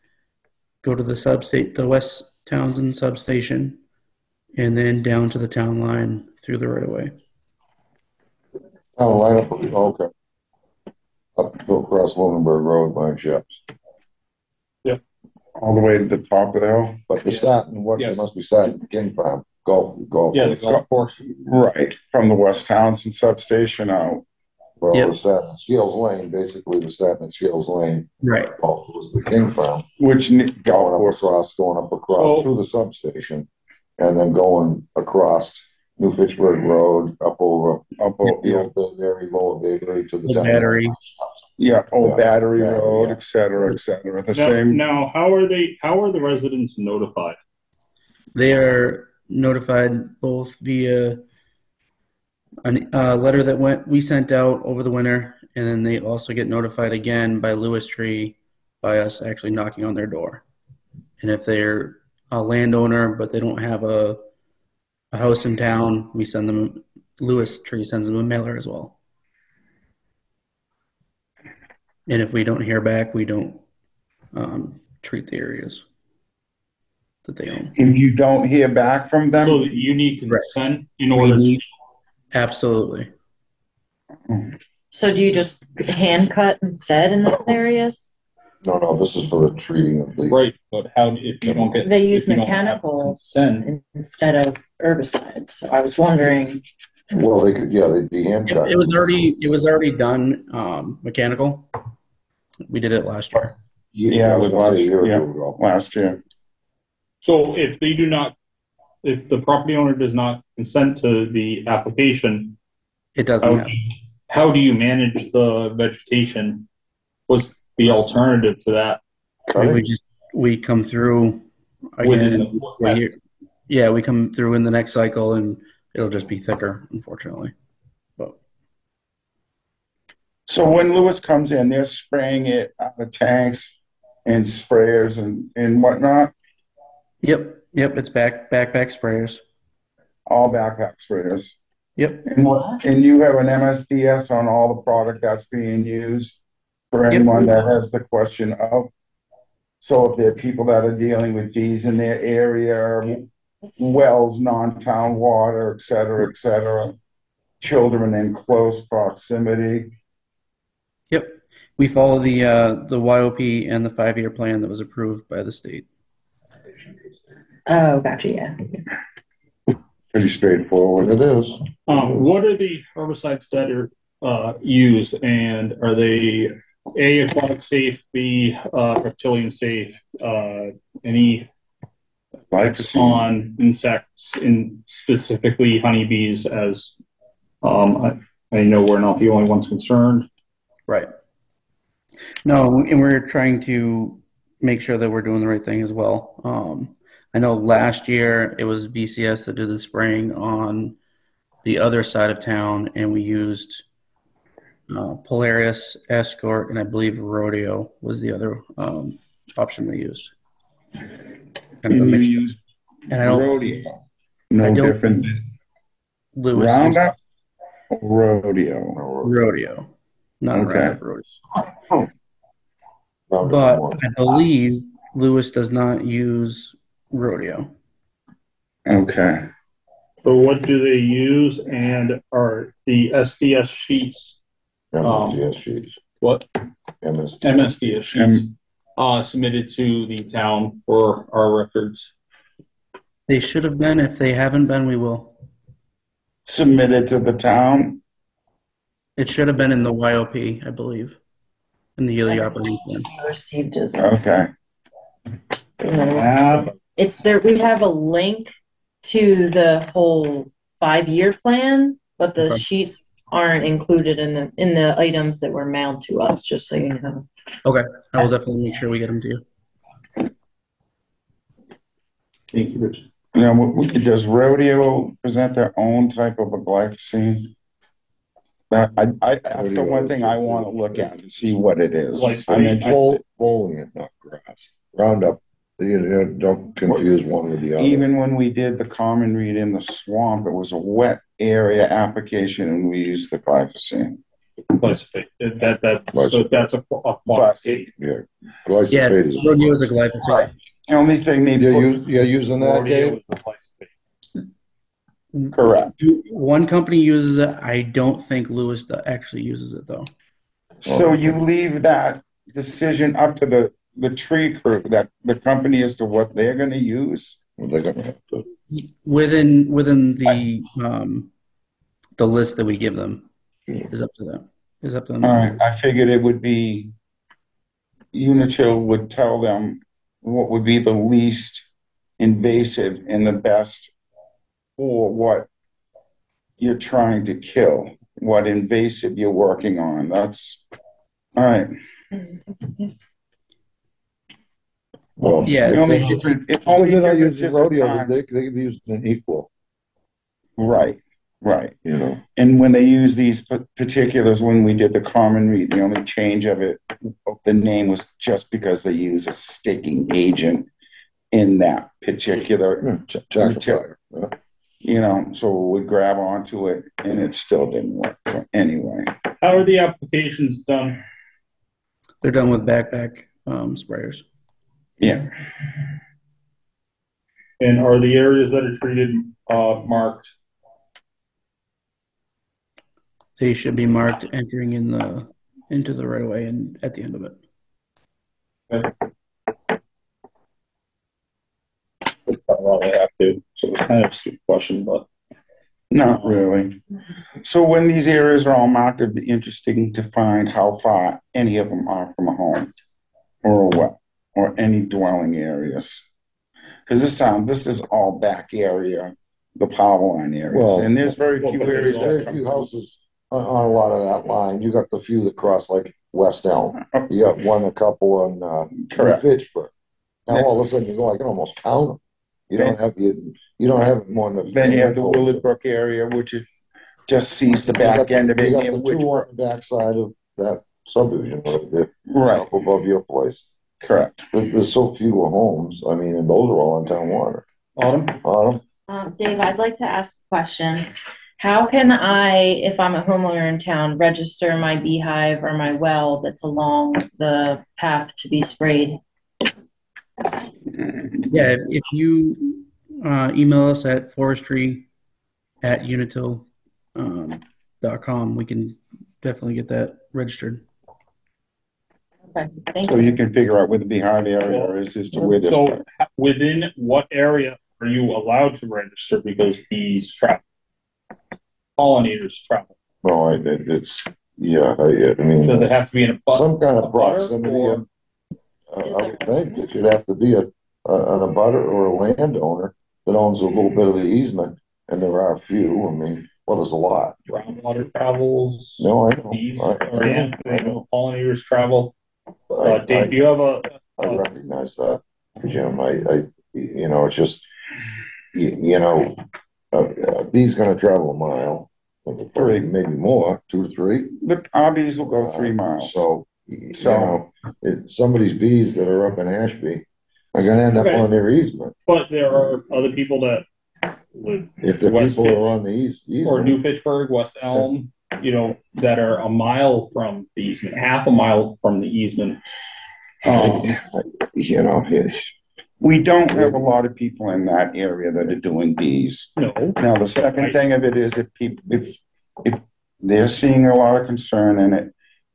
Go to the West Townsend substation, and then down to the town line through the right of way. Oh, line up, okay. Up, go across Lunenburg Road by Ships. All the way to the top of the hill. But the starting, what, Yes. it must be starting at the King Farm, golf. Yeah, the golf course. Right, from the West Townsend substation out. Well, Yep. the starting at Scales Lane, basically the starting at Scales Lane, Right. was the King Farm. Which golf Going course? up across So- through the substation, and then going across New Fitchburg Road, up over Up, the old Bayberry, Lower Bayberry to the The town. battery. yeah, Old Yeah, Battery yeah, Road, yeah. et cetera, et cetera. The Now, same. now, how are the residents notified? They are notified both via a letter that we sent out over the winter, and then they also get notified again by Lewis Tree by us actually knocking on their door. And if they're a landowner but they don't have a house in town, we send them, Lewis Tree sends them a mailer as well. And if we don't hear back, we don't treat the areas that they own. If you don't hear back from them, So you need consent in We order to. need- Absolutely. So do you just hand cut instead in those areas? No, this is for the treating of the. Right, but how, if you don't get. They use if you don't have mechanical Consent, instead of herbicides. So I was wondering, Well, they could, yeah, they'd be hand cut. It was already done mechanical. We did it last year. Yeah, it was about a last- year or yeah. two ago. last year. so if they do not, if the property owner does not consent to the application, It doesn't how have. do you, how do you manage the vegetation? What's the alternative to that? Cutting? We come through Within again. the- Yeah, we come through in the next cycle and it'll just be thicker, unfortunately. But So when Lewis comes in, they're spraying it out of tanks and sprayers and whatnot, yep, it's backpack sprayers. all backpack sprayers. Yep. And you have an MSDS on all the product that's being used for Yep. anyone that has the question of. So if there are people that are dealing with these in their area, wells, non-town water, et cetera, children in close proximity. Yep. We follow the YOP and the 5-year plan that was approved by the state. oh, gotcha, yeah. Pretty straightforward. It is. What are the herbicides that are used, and are they A, aquatic safe, B, reptilian safe, any Glyphosate. on insects, in specifically honeybees, as I know we're not the only ones concerned. Right. No, and we're trying to make sure that we're doing the right thing as well. I know last year it was VCS that did the spraying on the other side of town, and we used Polaris, Escort, and I believe Rodeo was the other option they used. Kind of a And you mixture. use And I don't rodeo. No I don't- different than Lewis used Roundup or rodeo. Rodeo, not a Okay. Roundup Rodeo. But I believe Lewis does not use Rodeo. Okay. So what do they use, and are the SDS sheets, MSDS sheets. what, MSDS. MSDS sheets, submitted to the town for our records? They should have been. If they haven't been, we will. Submitted to the town. It should have been in the YOP, I believe, in the yearly operating plan. Received as Okay. it's there. We have a link to the whole 5-year plan, but the Okay. sheets aren't included in the items that were mailed to us. Just so you know. Okay, I will definitely make sure we get them to you. Thank you, Rich. You know, we could just rodeo present their own type of a glyphosine. That's the one thing I want to look at to see what it is. I mean, Foliant, not grass. Roundup. You don't confuse one with the other. even when we did the common read in the swamp, it was a wet area application and we used the glyphosine. Glyphosate. So that's a But Yeah. Yeah, Glyphosate is. Rodeo is a glyphosate. the only thing they You're using that, rodeo Dave? is the glyphosate. correct. One company uses it. I don't think Lewis actually uses it though. So you leave that decision up to the tree crew, that the company, as to what they're going to use. Well, they're gonna have to. Within the list that we give them is up to them. Is up to them. All right, I figured it would be, Unitil would tell them what would be the least invasive and the best for what you're trying to kill, what invasive you're working on. That's, all right. Well, Yeah, The it's- only it's- difference, it's Only only they're not difference using is rodeo, sometimes- they could use an equal, Right, right. you know. And when they use these particulars, when we did the common read, the only change of it, of the name, was just because they use a sticking agent in that particular, Jack yeah. you know, so we grab onto it and it still didn't work. So anyway, How are the applications done? They're done with backpack sprayers. Yeah. And are the areas that are treated, marked? They should be marked entering into the right of way and at the end of it. Well, they have to, so it's kind of a stupid question, but. Not really. So when these areas are all marked, it'd be interesting to find how far any of them are from a home or a well or any dwelling areas. Because this is all back area, the power line areas, Well, and there's very few areas. Very few houses on a lot of that line. You got the few that cross like West Elm. You got a couple on Correct. Fitchburg. Now Yeah. all of a sudden you go, I can almost count them. You don't have more than. Then you have the Willowbrook area, which just sees the back end of it. You got the two on the backside of that subdivision right there. Right. Up above your place. Correct. There's so few homes. I mean, and those are all on town water. Autumn? Dave, I'd like to ask a question. How can I, if I'm a homeowner in town, register my beehive or my well that's along the path to be sprayed? Yeah, if you email us at forestry@unitil.com, we can definitely get that registered. Okay, thank So you. you can figure out where the behind area is as to where this. So within what area are you allowed to register because bees travel? Pollinators travel. No, it's yeah. I mean, Does it have to be in some kind of butter proximity? or- I would think it should have to be an abutter or a landowner that owns a little bit of the easement, and there are a few. I mean, well, there's a lot. Groundwater travels. No, I know. Bees, I know. pollinators travel. Dave, I do you have I recognize that, Jim. It's just, a bee's going to travel a mile, maybe more, 2 to 3. Our bees will go 3 miles. So somebody's bees that are up in Ashby are going to end up on their easement. But there are other people that live If the West people Fitch are on the easement. or New Fitchburg, West Elm, that are a mile from the easement, half a mile from the easement. We don't have a lot of people in that area that are doing bees. No. Now, the second thing of it is if they're seeing a lot of concern in it,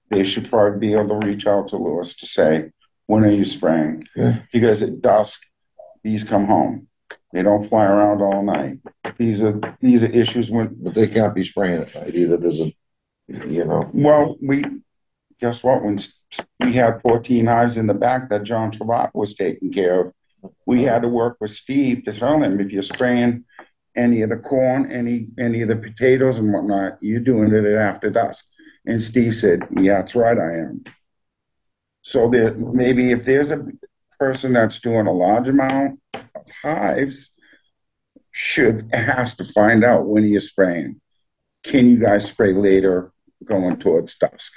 they should probably be able to reach out to Lewis to say, when are you spraying? Yeah. Because at dusk, bees come home. They don't fly around all night. These are issues but they can't be spraying at night either. There's Well, guess what? When we had 14 hives in the back that John Travat was taking care of, we had to work with Steve to tell him if you're spraying any of the corn, any of the potatoes and whatnot, you're doing it after dusk. And Steve said, yeah, that's right, I am. So maybe if there's a person that's doing a large amount of hives, has to find out when you're spraying. Can you guys spray later going towards dusk?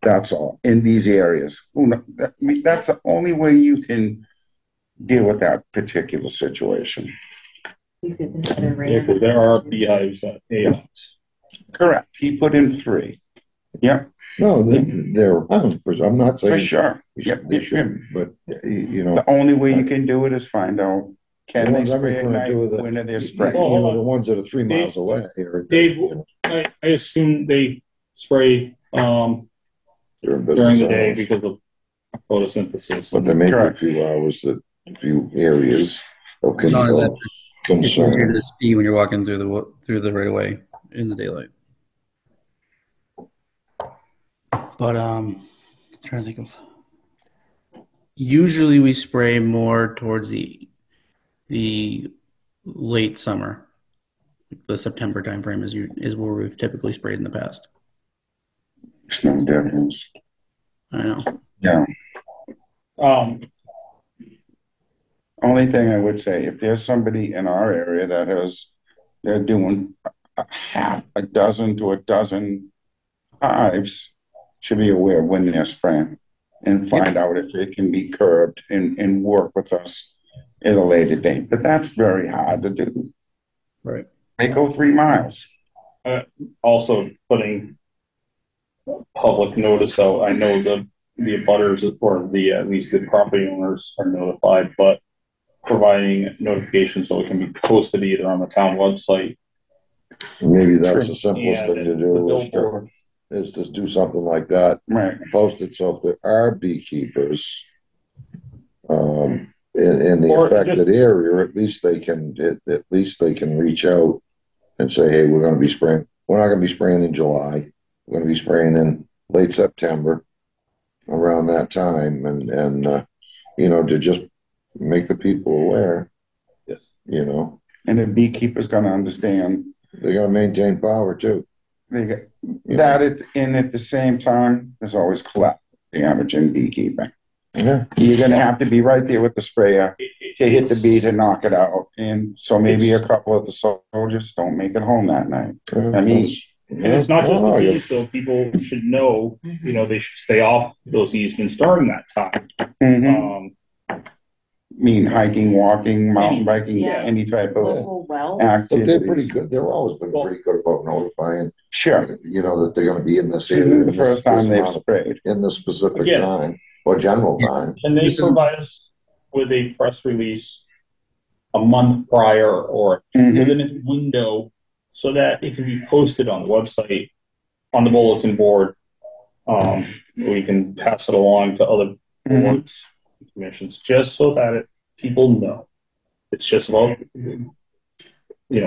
That's all in these areas. That's the only way you can deal with that particular situation. You could consider Yeah, because there are beehives at AOTs. Correct. He put in 3. Yep. No, they're around. I'm not saying For sure. They should, but the only way you can do it is find out, can The they ones I'm spray at referring night? to are When are they the spraying? the ones that are 3 miles away. Dave, I assume they spray During during the day hours. because of photosynthesis. But there may be a Correct. few hours a few areas of Not only that, it's easier concern. to see when you're walking through the right of way in the daylight. But I'm trying to think of. Usually we spray more towards the late summer. The September timeframe is where we've typically sprayed in the past. There's no difference. I know. Yeah. Only thing I would say, if there's somebody in our area they're doing half a dozen to a dozen hives, should be aware when they're spraying and find out if it can be curbed and work with us at a later date. But that's very hard to do. Right. They go 3 miles. Also putting public notice out. I know the abutters or the, at least the property owners are notified, but providing notification so it can be posted either on the town website. Maybe that's the simplest thing to The do billboard. is to do something like that. Right. Post it so if there are beekeepers in the Or affected area, at least they can reach out and say, hey, we're gonna be spraying. We're not gonna be spraying in July. We're gonna be spraying in late September around that time and to just make the people aware. Yes. And the beekeeper's gonna understand. They gotta maintain power too. They get that at the same time, there's always collateral damage in beekeeping. Yeah. You're gonna have to be right there with the sprayer to hit the bee to knock it out. And so maybe a couple of the soldiers don't make it home that night. I mean, and it's not just the bees, though. People should know, they should stay off those easements during that time. Hiking, walking, mountain biking, Yeah. any type of Local wells. But they're pretty activities. good. They've always been pretty good about notifying, Sure. that they're gonna be in this This area. isn't the first time they've sprayed. In the specific Again. time or general time. Can they provide us with a press release a month prior or within a window so that it can be posted on the website, on the bulletin board? We can pass it along to other boards, commissions, just so that people know. It's just about,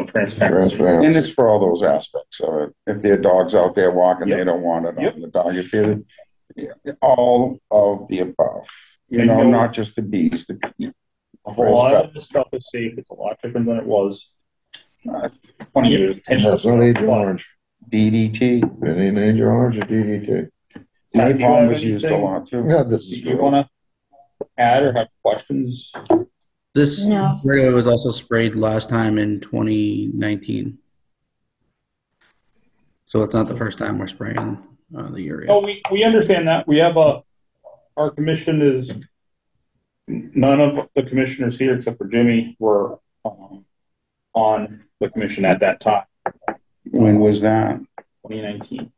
transparency. And it's for all those aspects of it. If there are dogs out there walking, they don't want it on the dog. If all of the above, not just the bees, A lot of the stuff is safe. It's a lot different than it was 20 years, 10 years That's not ago. Agent Orange. DDT. Any Agent Orange or DDT? Napalm was used a lot too. Yeah, this Do is you want to add or have questions? This No. area was also sprayed last time in 2019. So it's not the first time we're spraying the area. Oh, we understand that. We have our commission is, none of the commissioners here except for Jimmy were on the commission at that time, When was that? 2019.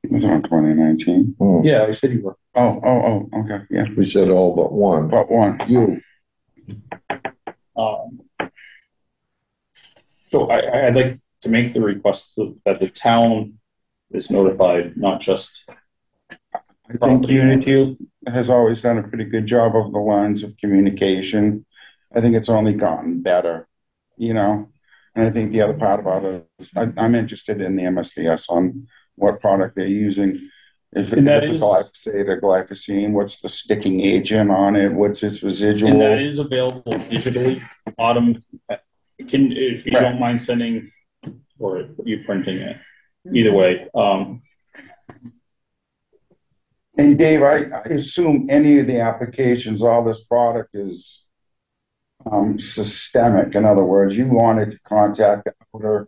It was on 2019. Yeah, I said you were. Oh, okay, yeah. We said all but one. But one. You. So I'd like to make the request that the town is notified, not just. I think Unity has always done a pretty good job of the lines of communication. I think it's only gotten better, And I think the other part about it is I'm interested in the MSDS on what product they're using. If it's a glyphosate or glyphosine, what's the sticking agent on it? What's its residual? And that is available digitally. Autumn, if you don't mind sending or you printing it, either way. And Dave, I assume any of the applications, all this product is systemic. In other words, you wanted to contact the outer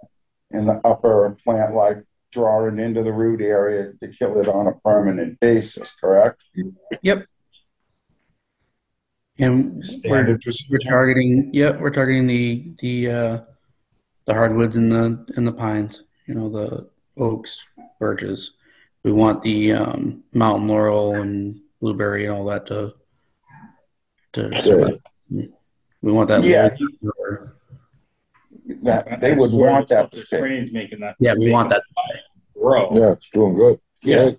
and the upper plant life, draw it into the root area to kill it on a permanent basis, correct? Yep. And we're targeting the hardwoods and the pines, the oaks, birches. We want the mountain laurel and blueberry and all that to survive. We want that. Yeah. That they would want that to stay. Making that. Yeah, we want that to grow. Yeah, it's doing good. Yeah.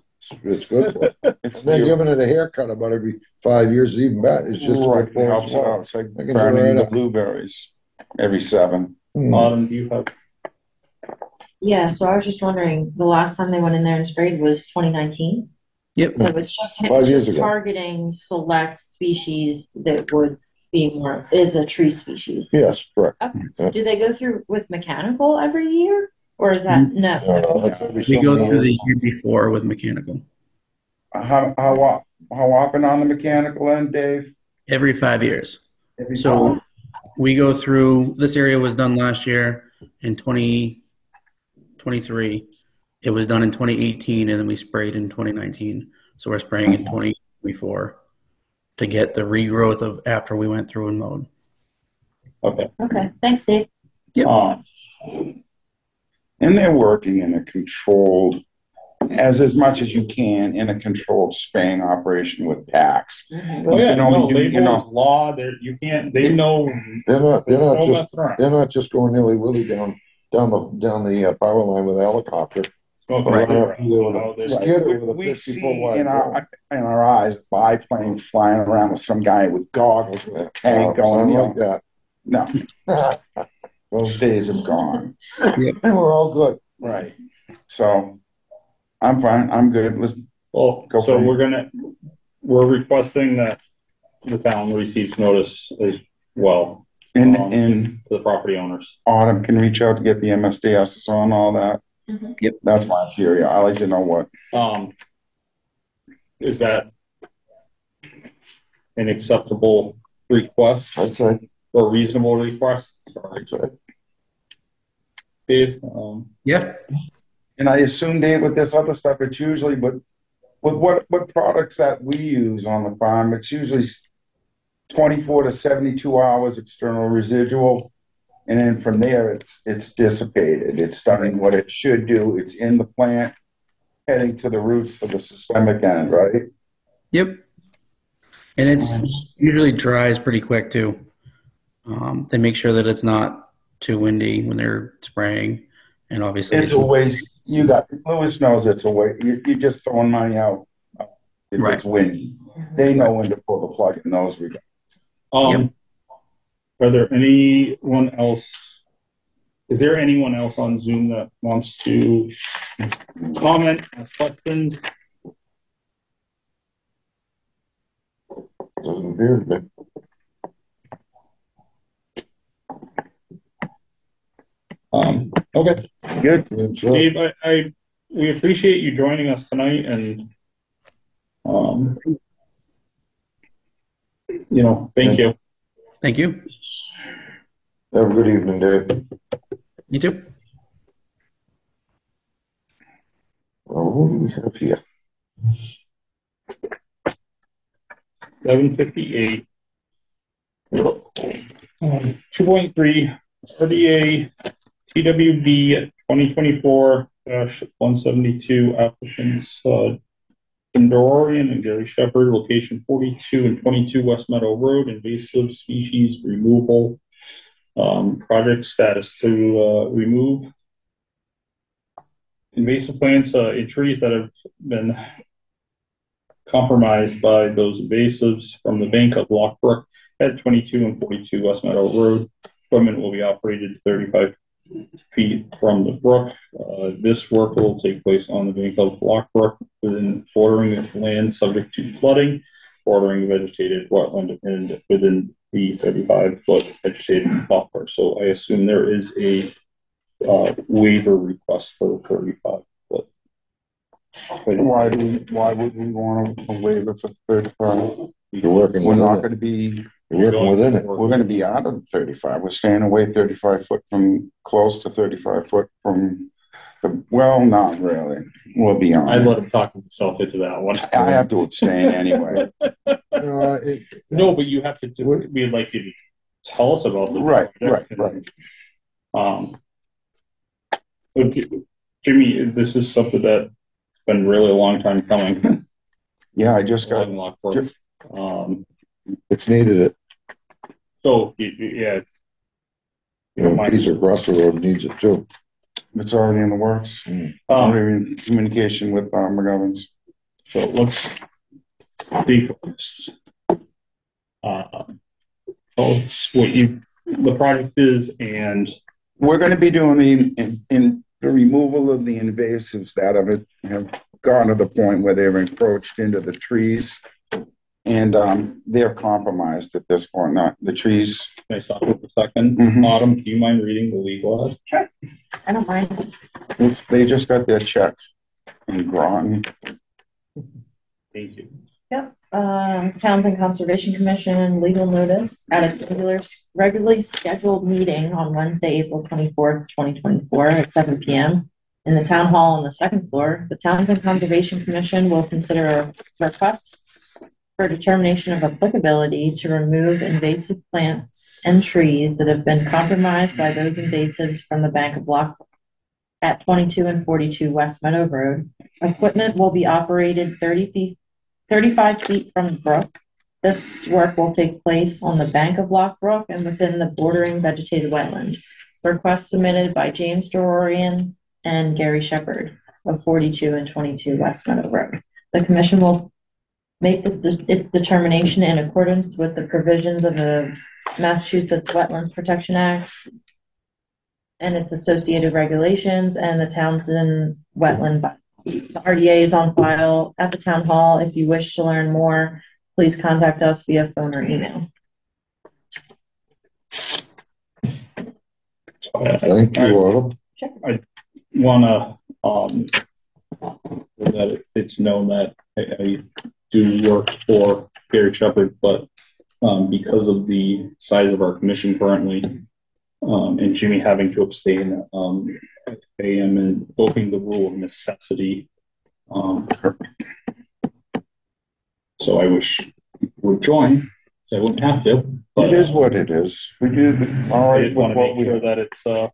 It's good for it. And then giving it a haircut about every 5 years is even better. It's just right. It helps it out. It's like burning the blueberries every 7. Autumn, do you have? Yeah, so I was just wondering, the last time they went in there and sprayed was 2019. Yep. So it's just 5 years ago. targeting select species that would be is a tree species. Yes, correct. Okay. Yeah. Do they go through with mechanical every year? Or is that no? We go through the year before with mechanical. How often on the mechanical end, Dave? Every 5 years. So we go through, this area was done last year in 2023. It was done in 2018, and then we sprayed in 2019. So we're spraying in 2024 to get the regrowth of after we went through and mowed. Okay. Okay. Thanks, Dave. Yep. And they're working in a controlled as much as you can in a controlled spraying operation with packs. Well, yeah, You can only no, do, you label is know, law, you can't, they know. They're not don't just, mess around. they're not just going nilly-willy down the power line with a helicopter. Smoke Right. right. Right. Skidder with a we 50-foot see wide in our eyes, biplane flying around with some guy with goggles with a tank going, you like know. that. No, those days have gone. And we're all good. Right. So I'm fine. I'm good. Let's Well, go. so we're requesting that the town receives notice as well. In to the property owners. Autumn can reach out to get the MSDS on all that. Yep. That's my curiosity. I like to know what. Is that an acceptable request? I'd say. Or reasonable request? Sorry. I'd say. Dave? Yeah. And I assume, Dave, with this other stuff, it's usually, but with what products that we use on the farm, it's usually 24 to 72 hours external residual. And then from there, it's dissipated. It's done what it should do. It's in the plant, heading to the roots for the systemic end, right? Yep. And it's usually dries pretty quick too. They make sure that it's not too windy when they're spraying. And obviously it's a waste. Lewis knows it's a waste. You're just throwing money out if it's windy. They know when to pull the plug in those regards. Are there anyone else? Is there anyone else on Zoom that wants to comment, ask questions? Doesn't appear to be. Okay. Good. Dave, we appreciate you joining us tonight, and thank you. Thank you. Have a good evening, Dave. You too. Well, what do we have here? 758. 2.3 RDA TWD 2024-172 applicants Dorian and Gary Shepherd, location 42 and 22 West Meadow Road, invasive species removal. Project status to remove invasive plants and trees that have been compromised by those invasives from the bank of Lockbrook at 22 and 42 West Meadow Road. Equipment will be operated 35 feet from the brook. This work will take place on the bank of Lockbrook within bordering of land subject to flooding, bordering vegetated wetland, and within the 35-foot vegetated buffer. So I assume there is a waiver request for the 35-foot. Why would we want a waiver for 35? We're not going to be working within it. We're going to be out of the 35. We're staying away 35 foot from close to 35 foot from the, well, not really. We'll be on. I let him talk himself into that one. I have to abstain anyway. No, but you have to do, we'd like you to tell us about the right. Jimmy, this is something that's been really a long time coming. Yeah, I just got it's needed it. So yeah, Piece across the road needs it too. It's already in the works. Already in communication with McGovern's. So let's speak first. What the project is, and we're going to be doing in the removal of the invasives that have gone to the point where they've encroached into the trees, and they're compromised at this point. Not the trees. Can I stop for a second? Autumn, do you mind reading the legal ad? Sure. I don't mind. They just got their check in Groton. Thank you. Yep. Townsend Conservation Commission legal notice at a regularly scheduled meeting on Wednesday, April 24th, 2024 at 7 p.m. in the town hall on the second floor. The Townsend Conservation Commission will consider a request for determination of applicability to remove invasive plants and trees that have been compromised by those invasives from the bank of Lockbrook. at 22 and 42 West Meadow Road. Equipment will be operated 35 feet from the brook. This work will take place on the bank of Lock Brook and within the bordering vegetated wetland. Request submitted by James Dororian and Gary Shepherd of 42 and 22 West Meadow Road. The commission will make its determination in accordance with the provisions of the Massachusetts Wetlands Protection Act and its associated regulations and the Townsend Wetland bylaws. The RDA is on file at the town hall. If you wish to learn more, please contact us via phone or email. Thank you, Autumn. I wanna, that it's known that I do work for Gary Shepherd, but because of the size of our commission currently, and Jimmy having to abstain, I am invoking the rule of necessity. So I wish you would join. So I wouldn't have to. But, it is what it is. We do all I right just want with to what make we sure that it's Do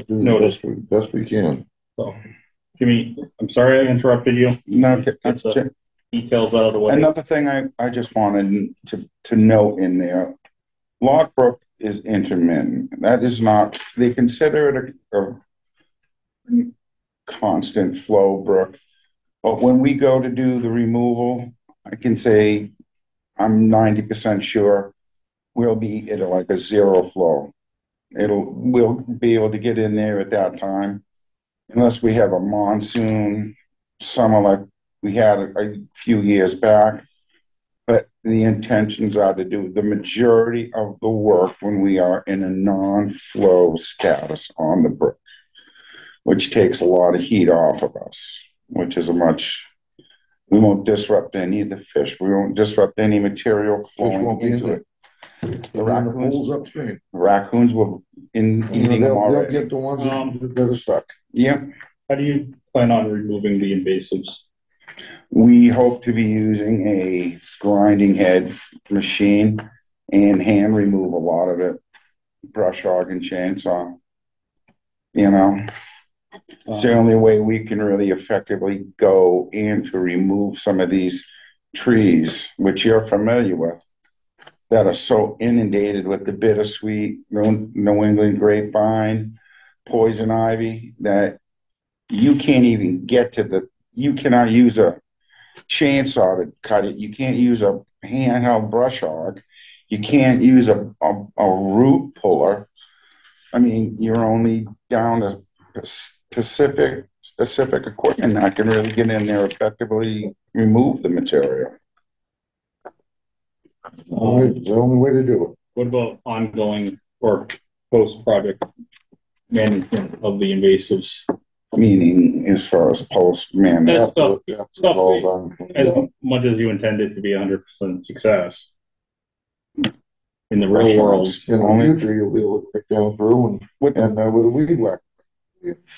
the noticed. best we can. So, Jimmy, I'm sorry I interrupted you. No, Get the details out of the way. another thing I just wanted to note in there, Lockbrook is intermittent. That is not, they consider it a constant flow brook. But when we go to do the removal, I can say I'm 90% sure we'll be at like a zero flow. We'll be able to get in there at that time, unless we have a monsoon summer like we had a few years back. But the intentions are to do the majority of the work when we are in a non-flow status on the brook, which takes a lot of heat off of us, which is we won't disrupt any of the fish. We won't disrupt any material flowing into it. The raccoons will eating them already. They'll get the ones that are stuck. Yeah. How do you plan on removing the invasives? We hope to be using a grinding head machine and hand remove a lot of it. Brush hog and chainsaw. It's the only way we can really effectively go in to remove some of these trees, which you're familiar with, that are so inundated with the bittersweet, New England grapevine, poison ivy, that you can't even get to you cannot use a chainsaw to cut it. You can't use a handheld brush hog. You can't use a root puller. I mean, you're only down to specific equipment that can really get in there effectively remove the material. It's the only way to do it. What about ongoing or post-project management of the invasives? Meaning, as far as post-management. Stuff all done. As much as you intend it to be 100% success. In the real world. In the future, you'll be able to pick down through and with a weed whacker.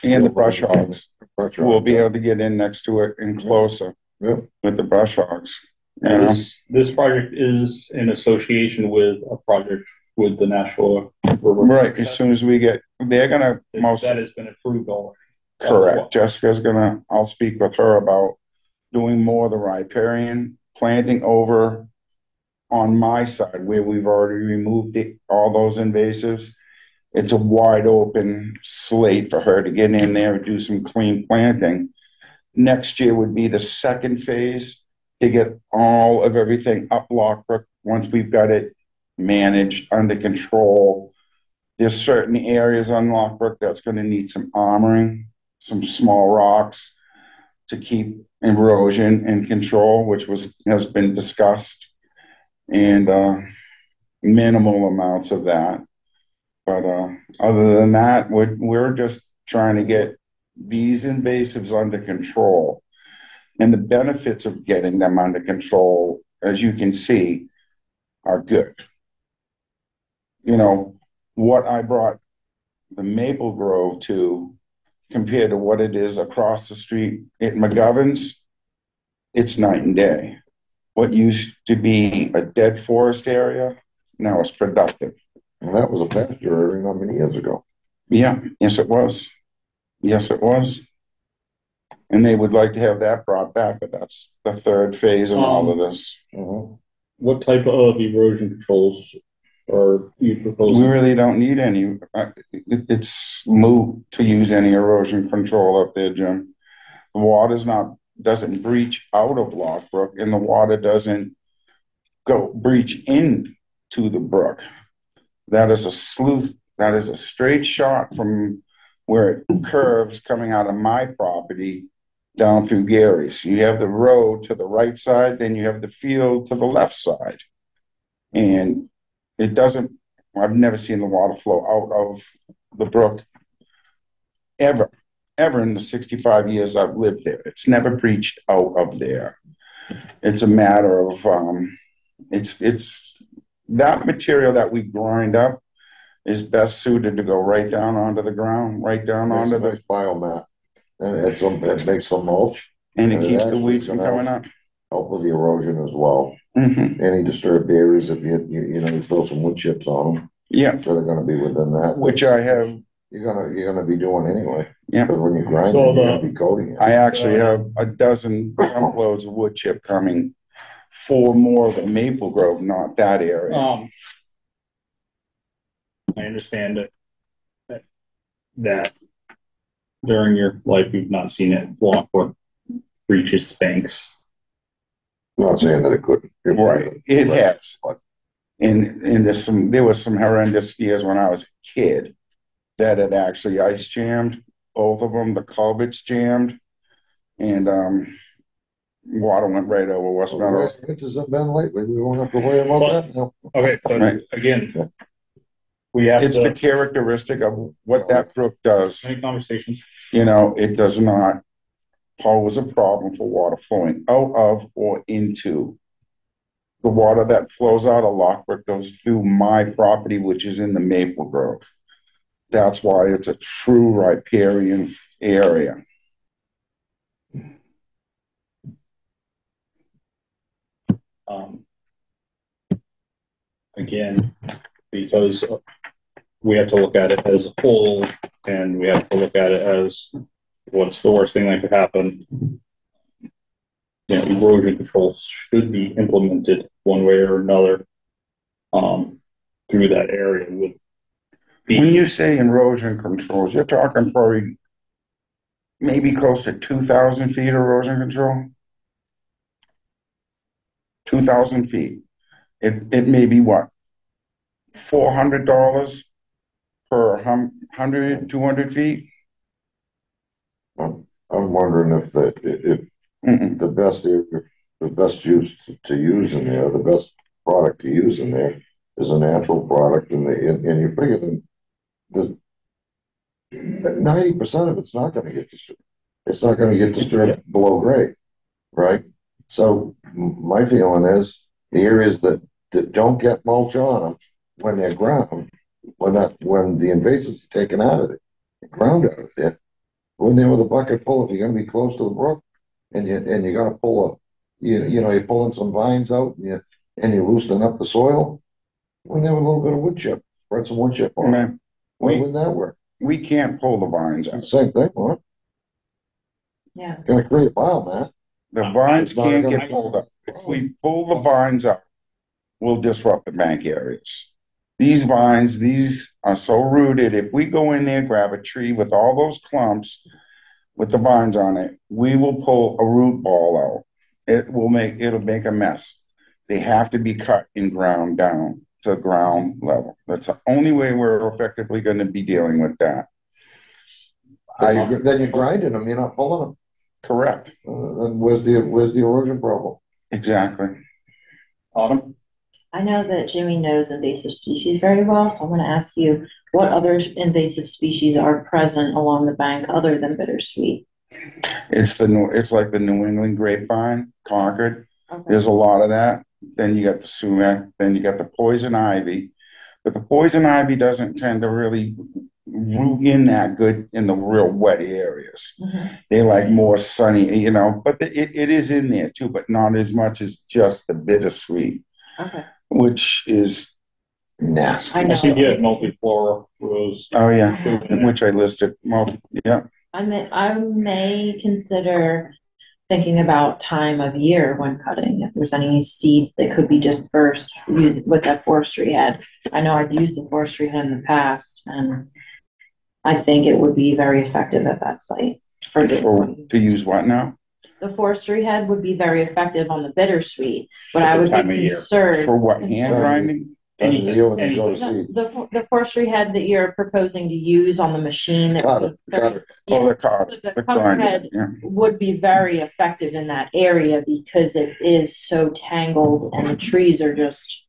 And the brush hogs. We'll be able to get in next to it and closer with the brush hogs. This project is in association with a project with the National River. Right, as soon as we get, they're gonna that has been approved already. Correct. Jessica's I'll speak with her about doing more of the riparian planting over on my side where we've already removed all those invasives. It's a wide open slate for her to get in there and do some clean planting. Next year would be the second phase to get all of everything up Lockbrook once we've got it managed, under control. There's certain areas on Lockbrook that's going to need some armoring, some small rocks to keep erosion in control, which has been discussed, and minimal amounts of that. But other than that, we're just trying to get these invasives under control. And the benefits of getting them under control, as you can see, are good. What I brought the Maple Grove to compared to what it is across the street at McGovern's, it's night and day. What used to be a dead forest area, now it's productive. And that was a pasture area how many years ago? Yeah, yes it was. Yes, it was. And they would like to have that brought back, but that's the third phase of all of this. What type of erosion controls are you We proposing? really don't need any, it's moot to use any erosion control up there, Jim. The water's doesn't breach out of Lockbrook, and the water doesn't go breach into the brook. That is a straight shot from where it curves coming out of my property down through Gary's. You have the road to the right side, then you have the field to the left side. And I've never seen the water flow out of the brook ever in the 65 years I've lived there. It's never breached out of there. It's a matter of, it's that material that we grind up is best suited to go right down onto the ground, right down onto the biomat. And it makes some mulch. And it keeps the weeds from coming up. Help with the erosion as well. Mm-hmm. Any disturbed areas, if you throw some wood chips on them. Yeah. That are gonna be within that. Which I have. You're gonna be doing anyway. Yeah. Because when you grind it, you're gonna be coating it. I actually have a dozen front loads of wood chip coming for more of the Maple Grove, not that area. I understand that during your life you've not seen it block what breaches banks. Not saying that it couldn't. Right, it has. And there was some horrendous years when I was a kid that had actually ice jammed both of them. The culverts jammed, and water went right over West Meadow. It hasn't been lately. We won't have to worry about that now. Okay, but Right. Again, we have It's the characteristic of what that brook does. Any conversations? It does not pose a problem for water flowing out of or into. The water that flows out of Lockbrook goes through my property, which is in the Maple Grove. That's why it's a true riparian area. Again, because we have to look at it as a whole, and we have to look at it as what's the worst thing that could happen. Erosion controls should be implemented one way or another through that area. When you say erosion controls, you're talking probably maybe close to 2,000 feet erosion control. 2,000 feet. It may be what? $400 per 100, 200 feet? I'm wondering if the best use to use in there, the best product to use in there is a natural product, and you figure that 90% of it's not going to get disturbed. It's not going to get disturbed below grade, right? So my feeling is the areas that don't get mulch on them when they're ground, when the invasives are taken out of it, ground out of there, go in there with a bucket full if you're going to be close to the brook, and you got to pull you're pulling some vines out, and you're loosening up the soil. When there with a little bit of wood chip, spread some wood chip on it. Why wouldn't that work? We can't pull the vines out. Same thing, huh? Yeah. Going to create a biomat. The vines can't get pulled up. If we pull the vines up, we'll disrupt the bank areas. These vines, are so rooted. If we go in there, grab a tree with all those clumps with the vines on it, we will pull a root ball out. It'll make a mess. They have to be cut and ground down to ground level. That's the only way we're effectively going to be dealing with that. Then you're grinding them, you're not pulling them. Correct. Then where's the erosion problem? Exactly. Autumn? I know that Jimmy knows invasive species very well, so I'm going to ask you, what other invasive species are present along the bank other than bittersweet? It's like the New England grapevine, Concord. Okay. There's a lot of that. Then you got the sumac, then you got the poison ivy. But the poison ivy doesn't tend to really root in that good in the real wet areas. Mm-hmm. They like more sunny, but it is in there too, but not as much as just the bittersweet. Okay. Which is nasty. I know. I think you had multiflora rose. Oh yeah, which I listed. Yeah. I may consider thinking about time of year when cutting, if there's any seeds that could be dispersed with that forestry head. I know I've used the forestry head in the past, and I think it would be very effective at that site. To use what now? The forestry head would be very effective on the bittersweet, but I would time be of year. For concerned. what, hand grinding? When you go to seed. The forestry head that you're proposing to use on the machine. that would be very- Cutter. Yeah, Oh, the car, so the the cutter grinder, head yeah. would be very effective in that area because it is so tangled and the trees are just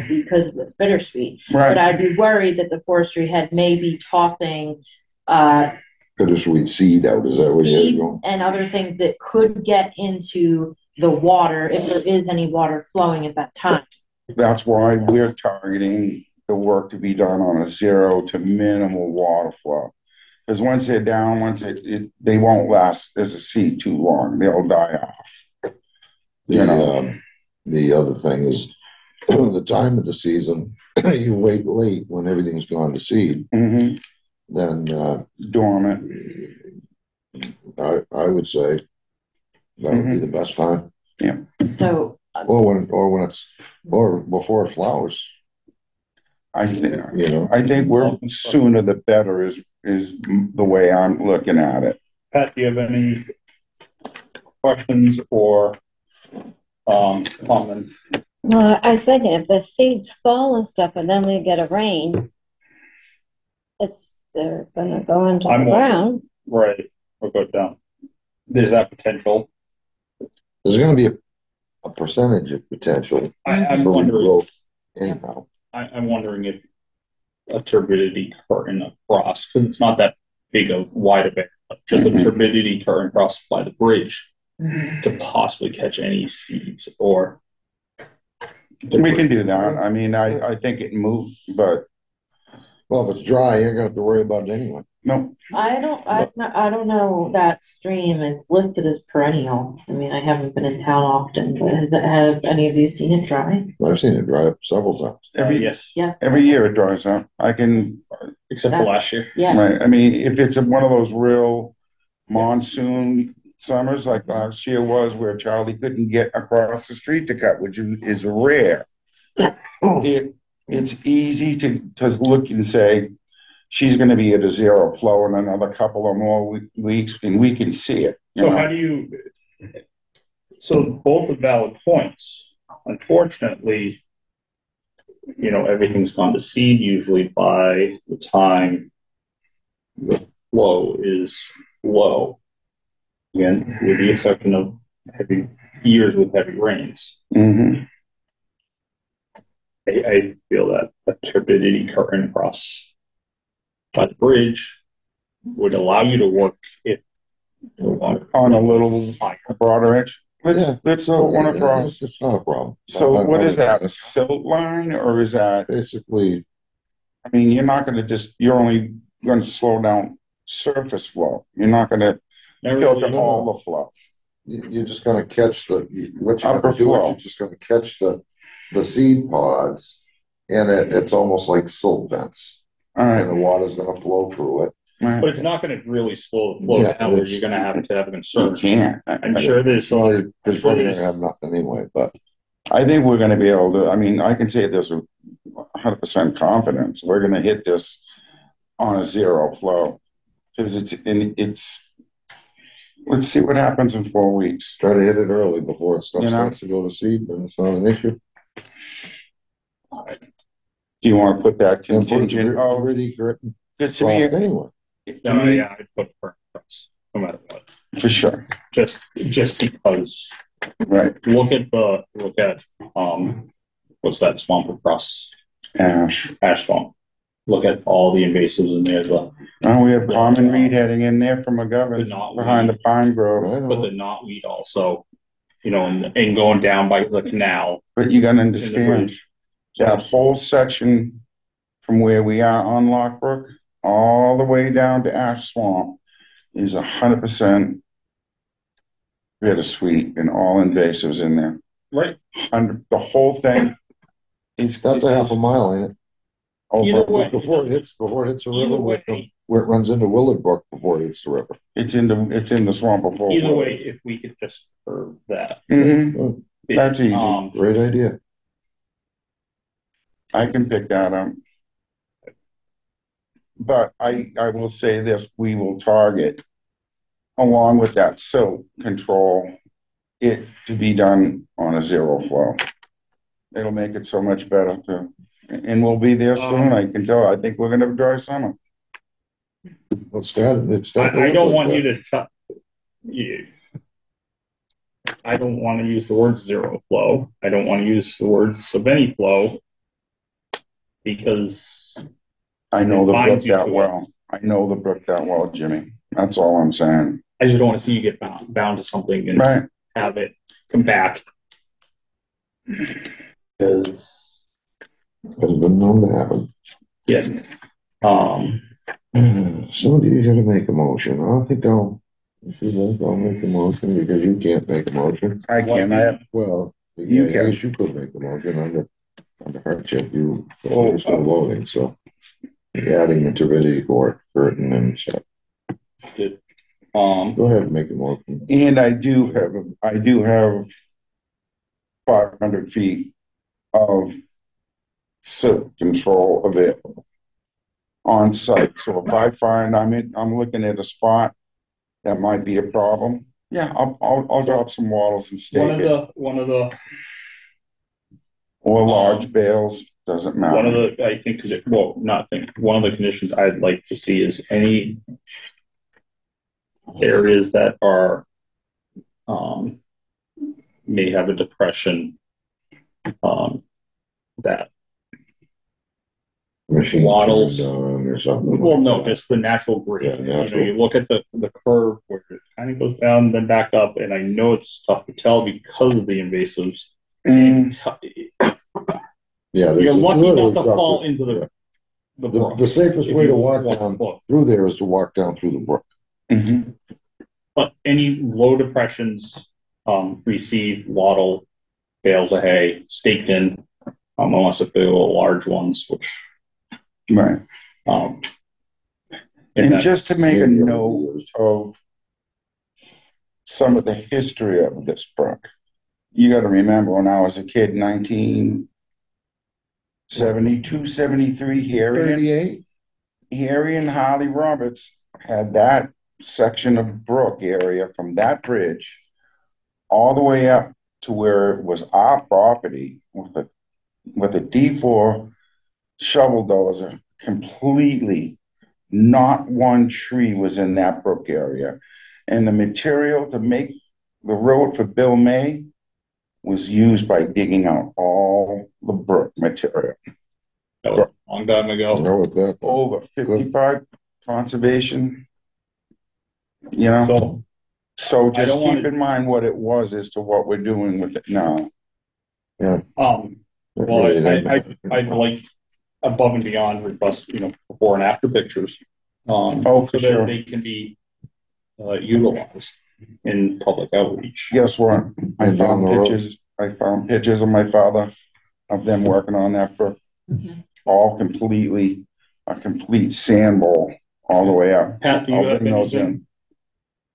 because of this bittersweet. But Right, I'd be worried that the forestry head may be tossing Bittersweet seed out, is that where you're seeds going? and other things that could get into the water if there is any water flowing at that time. that's why we're targeting the work to be done on a 0 to minimal water flow. Because once they're down, they won't last as a seed too long, they'll die off. The other thing is, the time of the season, you wait late when everything's gone to seed, Mm-hmm, then, dormant, I would say that would be the best time. So Or before it flowers, I think, you know? I think we're sooner the better is the way I'm looking at it. Pat, do you have any questions or comments? Well, I was thinking if the seeds fall and stuff and then we get a rain, they're gonna go into the ground. Right, or go down. There's that potential. There's gonna be a percentage of potential I'm for wondering, growth anyhow. I'm wondering if a turbidity curtain across, because it's not that big of wide of it, just a turbidity curtain across by the bridge to possibly catch any seeds or. We can do that, I mean, I think it moved, but Well, if it's dry, you're gonna have to worry about it anyway. no, I don't know that stream is listed as perennial. I mean, I haven't been in town often, but have any of you seen it dry? I've seen it dry up several times. Yes, every year it dries up, I can, except for last year. Yeah, right, I mean, if it's one of those real monsoon summers like last year was where Charlie couldn't get across the street to cut, which is rare. It's easy to look and say, she's gonna be at a 0 flow in another couple of more weeks, and we can see it. So how do you, so both are valid points. Unfortunately, everything's gone to seed usually by the time the flow is low. Again, with the exception of heavy years with heavy rains. Mm-hmm. I feel that a turbidity curtain across by the bridge would allow you to work if the water On a little higher. broader edge. Let's put one across. It's not a problem. So what is that, a silt line, or is that, Basically, I mean, you're only gonna slow down surface flow. You're not gonna filter all the flow. you're just gonna catch what you're Upper gonna do is flow. you're just gonna catch the seed pods, and it's almost like silt fence, All and the right, water's gonna flow through it. right. But it's not going to really slow the flow Yeah, down where it's- you're going to have a You concern. can't. I'm sure there's So some. you're probably gonna have nothing anyway, but I think we're gonna be able to, I mean, I can say this with 100% confidence, we're gonna hit this on a 0 flow. Cause let's see what happens in 4 weeks. try to hit it early before it You know? starts to go to seed, then it's not an issue. Do you wanna put that And put it contingent? Oh, really written cause to frost me, anyway. Yeah, I'd put current across, no matter what. for sure, Just because, right, look at, what's that swamp across ash. swamp? Look at all the invasives in there, Oh, we have common reed heading in there from McGovern's Not behind the pine grove, I but know. the knotweed also, and going down by the canal but you gotta in the understand, bridge. that whole section from where we are on Lockbrook, all the way down to Ash Swamp is 100% bittersweet and all invasives in there. Right. The whole thing is. That's a half a mile, ain't it? Over, Either way. Before it hits a river Either with way, where it runs into Willard Brook before it hits the river. It's in the swamp before. Either way, if we could just curb that. Mm-hmm. That's easy. Great idea. I can pick that up. But I will say this, we will target, along with that silt control, it to be done on a zero flow. It'll make it so much better too. And we'll be there soon, I can tell. I think we're gonna have a dry summer. I don't want you to I don't want to use the word zero flow. I don't want to use the word Savini flow because I know the brook that well. I know the brook that well, Jimmy. That's all I'm saying. I just don't want to see you get bound to something and have it come back. Because has been known to happen. Yes. Somebody got to make a motion. I don't think I'll make a motion because you can't make a motion. I can. Well, you can. I guess you could make a motion under hardship. You're still voting, so you're adding the turbidity court curtain and stuff. Go ahead and make a motion. And I do have 500 feet of silt control available on site. So if I find I'm looking at a spot that might be a problem, yeah, I'll drop some wattles and stake one of the or large bales, doesn't matter. One of the conditions I'd like to see is any areas that are may have a depression that wattles or something. Well, no, just the natural grade. Yeah, natural. You look at the curve where it kind of goes down, then back up, and I know it's tough to tell because of the invasives. You're lucky not to fall into the brook. The safest way to walk down through there is to walk down through the brook. Mm-hmm. But any low depressions receive wattle bales of hay staked in, unless if they're large ones, which right. And just to make a note of some of the history of this brook, you got to remember when I was a kid, 1972, 73, Harry and Harley Roberts had that section of brook area from that bridge all the way up to where it was our property with a D4 shovel dozer. Completely, not one tree was in that brook area, and the material to make the road for Bill May was used by digging out all the brook material. That was a long time ago. Over 55 conservation. You know, so just keep in mind what it was as to what we're doing with it now. Yeah. Well, I'd like above and beyond request, before and after pictures. So that they can be utilized in public outreach. Guess what? I found pictures of my father of them working on that brook. All completely a complete sand bowl all the way up. Pat, do you have anything?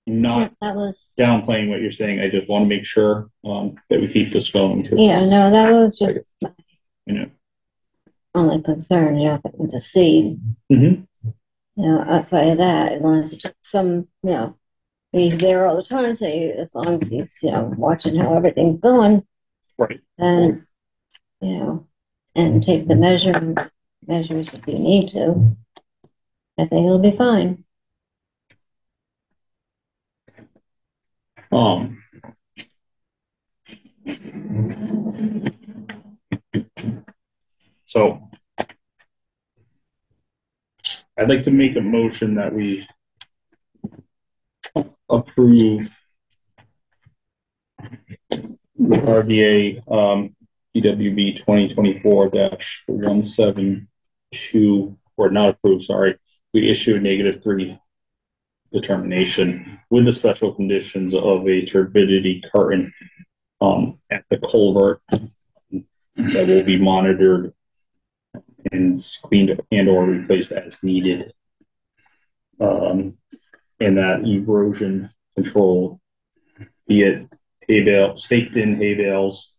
Not downplaying what you're saying. I just want to make sure that we keep this going. Yeah, no, that was just only concern, to see. Outside of that, as long as it's some, he's there all the time. So as long as he's, watching how everything's going, right? And and take the measures if you need to. I think it'll be fine. So I'd like to make a motion that we approve the RDA PWB 2024-172, or not approve, sorry. We issue a -3 determination with the special conditions of a turbidity curtain at the culvert that will be monitored and cleaned and or replaced as needed. and that erosion control, be it hay bale, staked in hay bales,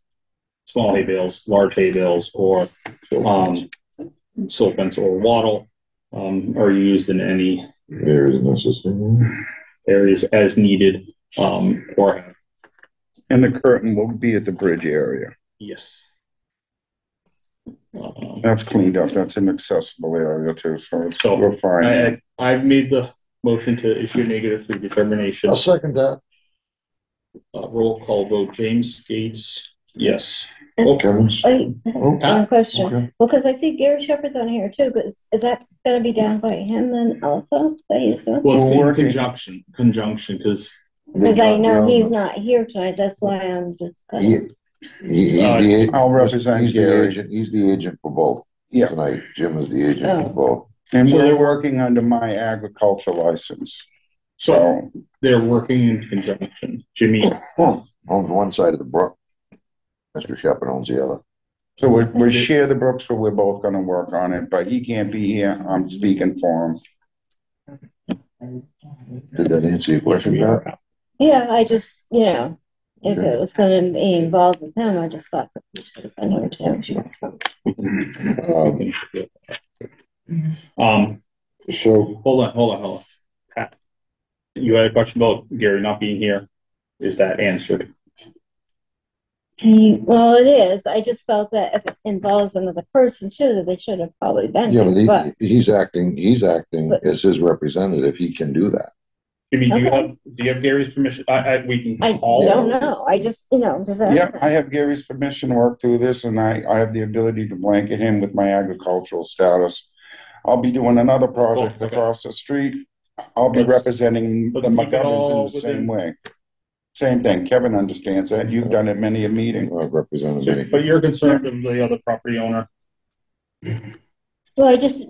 small hay bales, large hay bales, or silt fence or wattle, are used in any areas as needed, or And the curtain will be at the bridge area. yes. That's cleaned up. That's an accessible area too, so we're fine. I've made the motion to issue -3 determination. I'll second that. Roll call vote, James Gates, yes. Okay. One question. Okay. Well, because I see Gary Shepherd's on here too, but is that gonna be down by him then also, that he's doing? Well, We're it's in working. conjunction, because Because I know he's not here tonight, that's why I'm just kind of. I'll represent He's the Gary. agent, he's the agent for both. Yeah. Tonight, Jim is the agent Oh. for both. And So we're they're- working under my agriculture license. So, they're working in conjunction. Jimmy, Owns one side of the brook. Mr. Shepherd owns the other. so we share the brook, so we're both gonna work on it, but he can't be here. I'm speaking for him. Did that answer your question, Pat? Yeah, I just, if it was gonna be involved with him, I just thought that we should have been here too. So, hold on. Pat, you had a question about Gary not being here. Is that answered? Well, it is, I just felt that if it involves another person too, that they should have probably been yeah, here, but. but he's acting as his representative. He can do that. Jimmy, Okay. do you have Gary's permission? We can I call. don't know, I just, just. Yeah, I have Gary's permission to work through this, and I have the ability to blanket him with my agricultural status. I'll be doing another project Oh, okay. across the street. I'll be representing the let's keep it McGoverns in all the same within- way. Same thing. Kevin understands that. You've done it many a meeting. Represented me. But you're concerned of the other property owner? Well, I just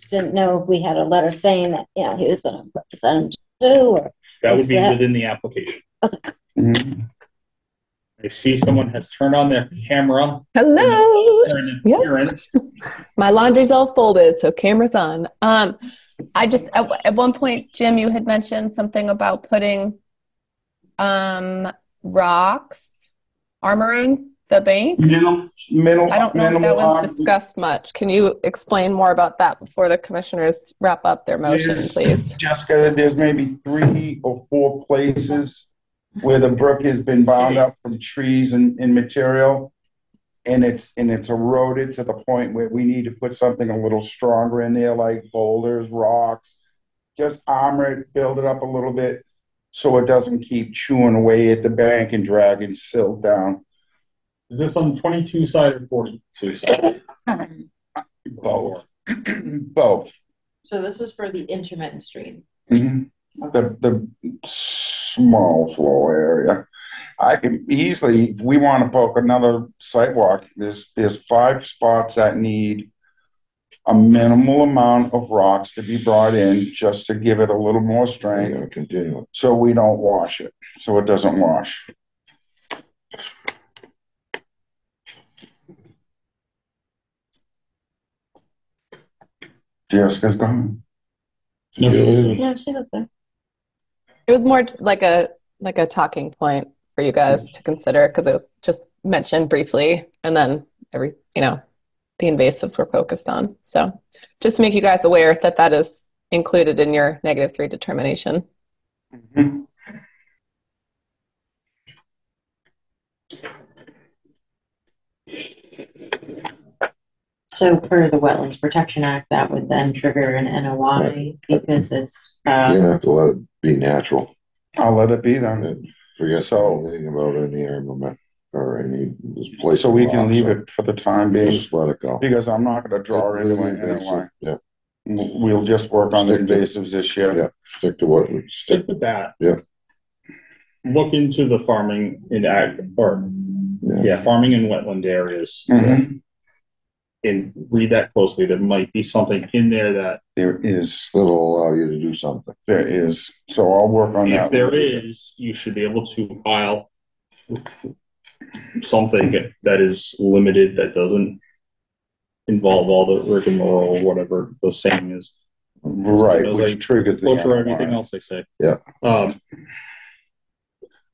didn't know if we had a letter saying that, he was gonna represent him too, or. That would be Yeah. within the application. Mhm. I see someone has turned on their camera. Hello. For an Yep. appearance. My laundry's all folded, so camera's on. I just at one point, Jim, you had mentioned something about putting rocks, armoring the bank. Minimal. I don't know if that was discussed much. Can you explain more about that before the commissioners wrap up their motion, please? Jessica, there's maybe 3 or 4 places where the brook has been bound up from trees and material. And it's eroded to the point where we need to put something a little stronger in there, like boulders, rocks. Just armor it, build it up a little bit so it doesn't keep chewing away at the bank and dragging silt down. Is this on 22 side or 42 side? Both. Both. So this is for the intermittent stream. Mhm. The small flow area. I can easily, if we want to poke another sidewalk, there's 5 spots that need a minimal amount of rocks to be brought in just to give it a little more strength. Continue. So we don't wash it, so it doesn't wash. Jessica's gone. Yeah, she's up there. It was more like a talking point for you guys to consider because it was just mentioned briefly, and then the invasives were focused on. So just to make you guys aware that that is included in your -3 determination. Mhm. So per the Wetlands Protection Act, that would then trigger an NOI because it's, You have to let it be natural. I'll let it be then. And forget So- anything about any armament or any place. So we can leave it for the time being, Just let it go. because I'm not gonna draw Yeah, into really it anyway. Yeah, We'll just work on the Stick to- invasives this year. yeah. Stick to what we Stick with that. Yeah. Look into the farming in farming in wetland areas. Mhm. And read that closely. There might be something in there that, There is, It'll allow you to do something. there is. So I'll work on that. if there is, you should be able to file something that is limited, that doesn't involve all the rigmarole or whatever the saying is. Right, Because which triggers the Butcher everything NOI. else they say. Yeah.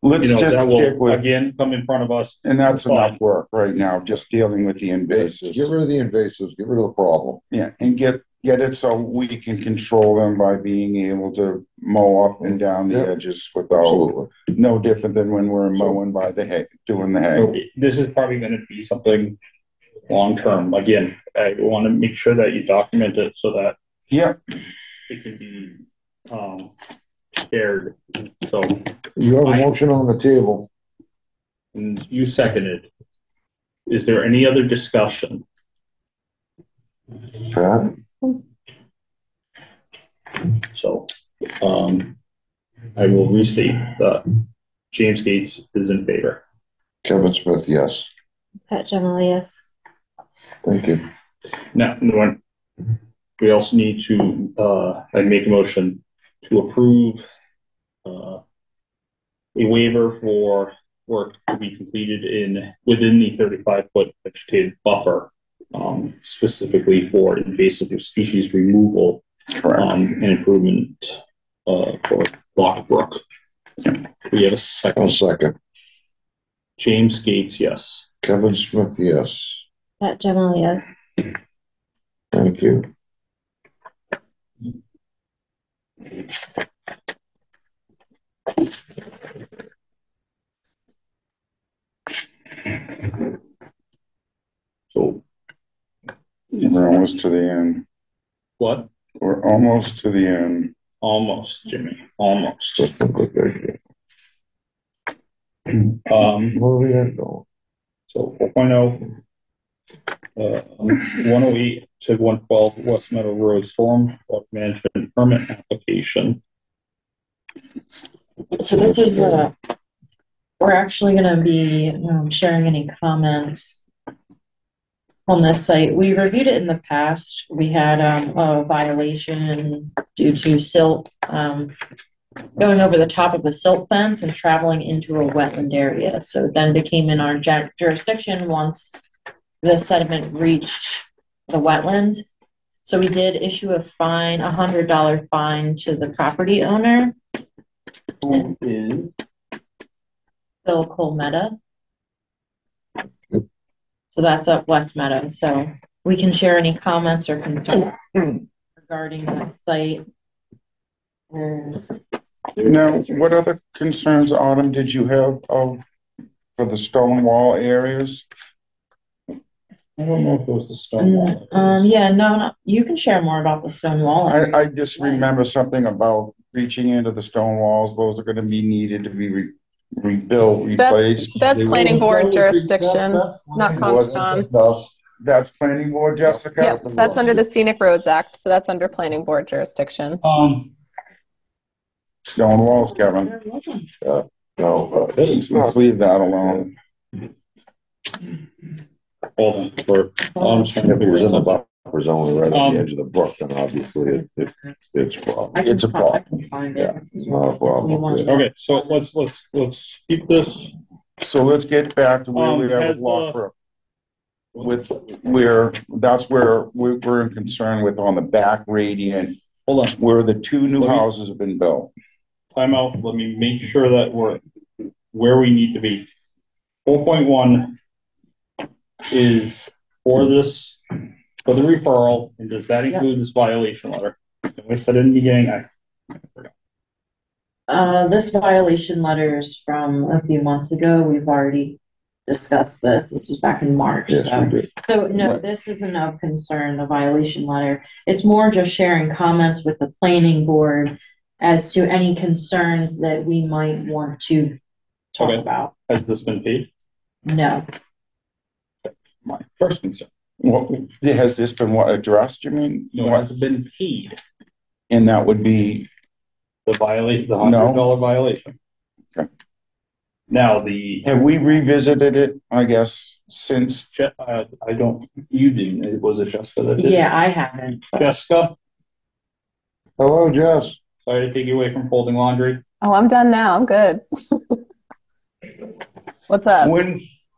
Let's That just will, stick with, again, come in front of us. and that's Fine. enough work right now, just dealing with the Get invasives. rid of the invasives, get rid of the problem. Yeah, and get it so we can control them by being able to mow up and down the Yeah. edges without, Absolutely. no different than when we're mowing by the hay, doing the hay. This is probably gonna be something long-term. Again, I wanna make sure that you document it so that Yeah, it can be, shared. So, You have a motion on the table. and you seconded. Is there any other discussion? Pat? So, I will restate that James Gates is in favor. Kevin Smith, yes. Pat Gemma, yes. Thank you. Now, we also need to, I make a motion to approve, a waiver for work to be completed within the 35-foot vegetated buffer, specifically for invasive species removal, correct. and improvement, for Lock Brook. We have a I'll second. second. James Gates, yes. Kevin Smith, yes. Pat Gemma, yes. Thank you. So, We're almost to the end. what? We're almost to the end. Almost, Jimmy, almost. Where we at going? So 4.0, 108 to 112 West Meadow Road Storm Water Management Permit Application. So this is, we're actually gonna be sharing any comments on this site. We reviewed it in the past. We had a violation due to silt, going over the top of a silt fence and traveling into a wetland area. So it then became in our jurisdiction once the sediment reached the wetland. So we did issue a fine, $100 fine to the property owner. Who is? Phil Colmetta. So that's up West Meadow. So we can share any comments or concerns regarding that site. Now, what other concerns, Autumn, did you have for the stone wall areas? I don't know if it was the stone wall. Yeah, no, you can share more about the stone wall. I just remember something about reaching into the stone walls. Those are gonna be needed to be rebuilt, replaced. That's planning board jurisdiction, not Conscom. That's planning board, Jessica? Yep, that's under the Scenic Roads Act, so that's under planning board jurisdiction. Stone walls, Kevin. No, Let's leave that alone. Hold on, I'm trying if to it figure was in the something. buffer zone right on the edge of the brook, then obviously it's a problem. It's a I problem. can find Yeah, it. it's not a problem. Yeah. Okay, so let's keep this. So let's get back to where we are has with Lock Brook. That's where we're in concern with on the back radiant, Hold on, where the two new houses have been built. time out. Let me make sure that we're where we need to be. 4.1 is for this, for the referral, and does that include this violation letter? We said in the beginning, I forgot. This violation letter is from a few months ago. We've already discussed this. This was back in March. Yes, we did. So no, this isn't of concern, the violation letter. It's more just sharing comments with the planning board as to any concerns that we might want to talk about. Has this been paid? No. My first concern. What, has this been addressed, you mean? No, has it been paid? And that would be The $100 violation. Okay. Now have we revisited it, I guess, since? I don't, you didn't, was it Jessica that did? Yeah, I haven't. Jessica, Hello, Jess. sorry to take you away from folding laundry. Oh, I'm done now. I'm good. What's up?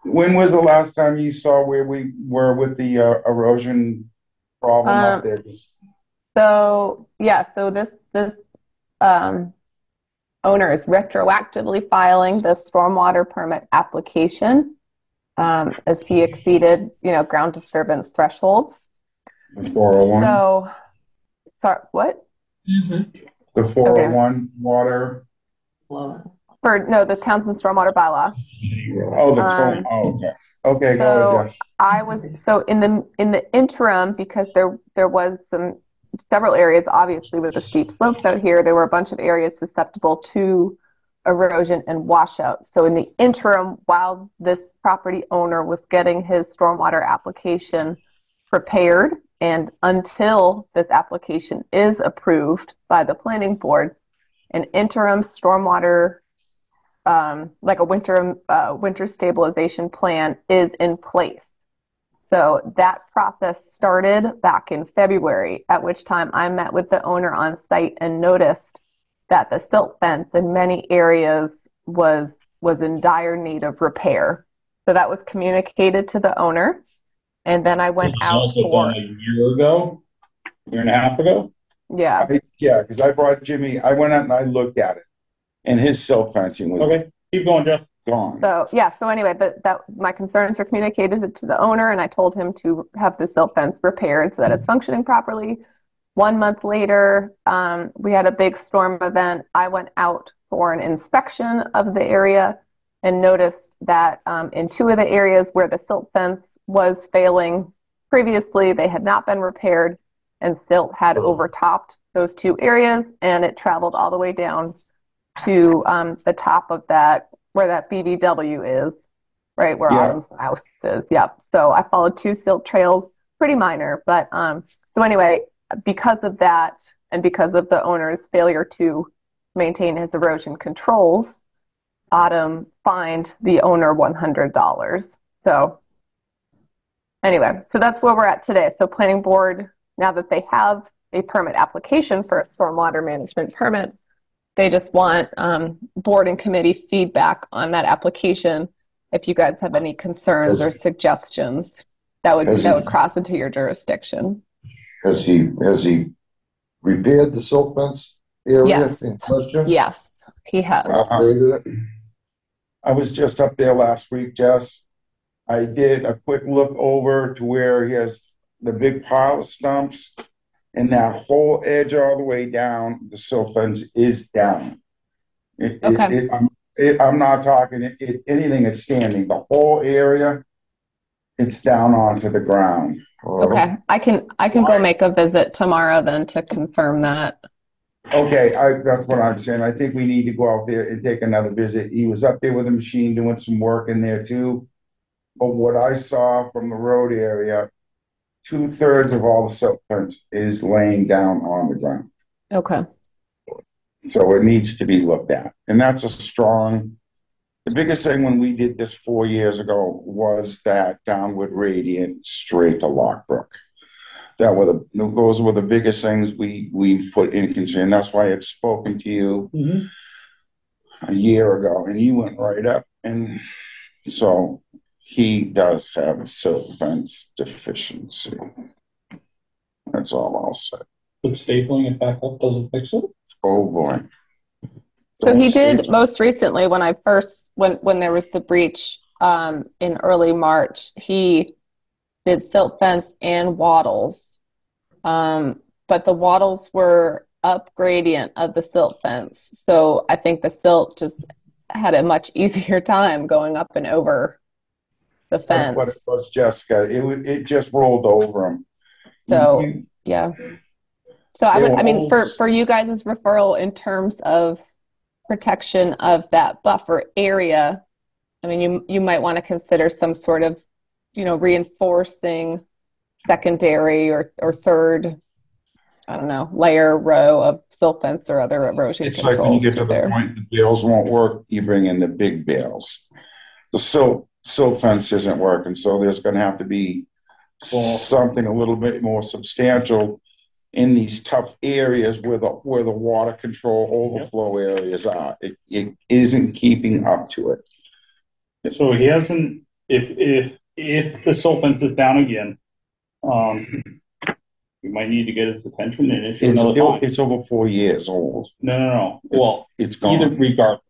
When was the last time you saw where we were with the erosion problem up there? So yeah, so this um, owner is retroactively filing the stormwater permit application as he exceeded, ground disturbance thresholds. The 401, So, sorry, what? the 401 water. The Townsend stormwater bylaw. Oh, the tone. Okay. Okay, go ahead, Jess. So in the interim, because there was several areas, obviously with the steep slopes out here, there were a bunch of areas susceptible to erosion and washout. So in the interim, while this property owner was getting his stormwater application prepared, and until this application is approved by the planning board, an interim stormwater, like a winter stabilization plan, is in place. So that process started back in February, at which time I met with the owner on site and noticed that the silt fence in many areas was in dire need of repair. So that was communicated to the owner. And then I went out also for done a year and a half ago. Yeah. Because I brought Jimmy, I went out and I looked at it, and his silt fencing was Okay, keep going, Jeff. gone. So anyway, that my concerns were communicated to the owner, and I told him to have the silt fence repaired so that it's functioning properly. 1 month later, we had a big storm event. I went out for an inspection of the area and noticed that in 2 of the areas where the silt fence was failing previously, they had not been repaired, and silt had overtopped those 2 areas, and it traveled all the way down to the top of that, where that BBW is, right where Autumn's house is. Yep. So I followed 2 silt trails, pretty minor, but so anyway, because of that, and because of the owner's failure to maintain his erosion controls, Autumn fined the owner $100. So anyway, so that's where we're at today. So planning board, now that they have a permit application for a stormwater management permit, they just want board and committee feedback on that application. If you guys have any concerns or suggestions, that would cross into your jurisdiction. Has he repaired the silt fence area in question? Yes, he has. I was just up there last week, Jess. I did a quick look over to where he has the big pile of stumps, and that whole edge all the way down, the silt fence is down. I'm not talking anything is standing. The whole area, it's down onto the ground. Okay, I can go make a visit tomorrow then to confirm that. Okay, that's what I'm saying. I think we need to go out there and take another visit. He was up there with a machine doing some work in there too. But what I saw from the road area, 2/3 of all the silt fence is laying down on the ground. Okay. So it needs to be looked at. And that's the biggest thing when we did this 4 years ago was that downward gradient straight to Lockbrook. Those were the biggest things we put in concern. That's why I'd spoken to you a year ago, and you went right up. And so he does have a silt fence deficiency. That's all I'll say. But stapling it back up doesn't fix it? Oh boy. So he did most recently when there was the breach in early March, he did silt fence and wattles. But the wattles were up gradient of the silt fence. So I think the silt just had a much easier time going up and over the fence. That's what it was, Jessica. It just rolled over him. So yeah. So I mean, for you guys' referral in terms of protection of that buffer area, I mean, you might want to consider some sort of, reinforcing secondary or third, I don't know, row of silt fence or other erosion It's controls. like when you get to the point the bales won't work, you bring in the big bales. The silt fence isn't working, so there's going to have to be something a little bit more substantial in these tough areas where the water control overflow areas are. It isn't keeping up to it. So he hasn't, if the silt fence is down again, we might need to get his attention and issue It's, another fine. it's over 4 years old. No. It's- Well, It's either gone. regardless,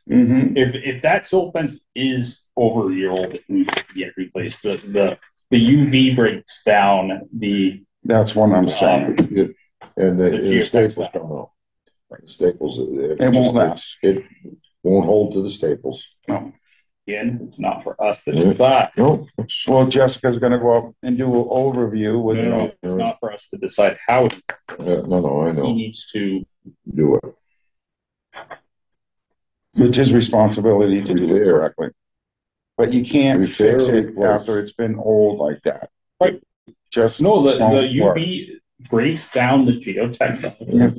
Mm-hmm. if that silt fence is over a year old, it needs to get replaced. The UV breaks down the. That's what I'm saying. And The the staples geotech come out. The staples. It won't last. It won't hold to the staples. No. Again, it's not for us to decide. No. Well, Jessica's gonna go up and do an overview with, No, it's not for us to decide how to. No, I He know. needs to. Do it. it's his responsibility to do it correctly. But you can't Be fair, fix it replace. after it's been old like that. Right. Just No, the won't work. UV breaks down the geotech. Yeah.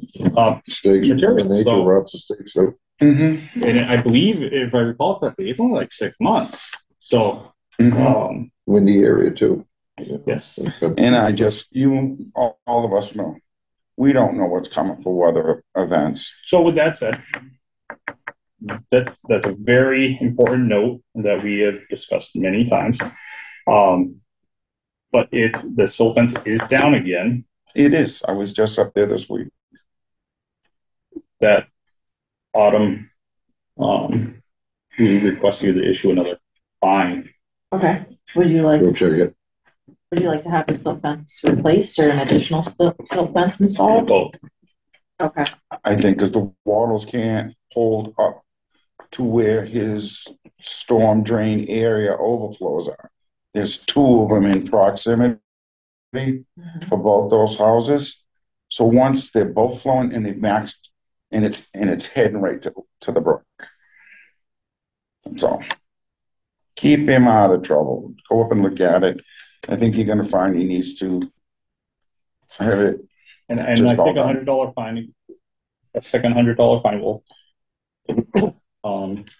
Stakes, Material, nature so- rots the stakes out. Mm-hmm. And I believe, if I recall correctly, it's only like 6 months. So, Mm-hmm. Windy area too. yes. And I just, all of us know, we don't know what's coming for weather events. So with that said, that's a very important note that we have discussed many times. But if the silt fence is down again, It is. I was just up there this week. that autumn, we request you to issue another fine. Okay, would you like, Go check it. would you like to have the silt fence replaced or an additional silt fence installed? Both. Okay, I think because the waters can't hold up to where his storm drain area overflows are. There's 2 of them in proximity for both those houses. So once they're both flowing and they've maxed, and it's heading right to the brook. That's all. Keep him out of trouble. Go up and look at it. I think you're gonna find he needs to have it. And I Just think all done. $100 fine, a second $100 fine will.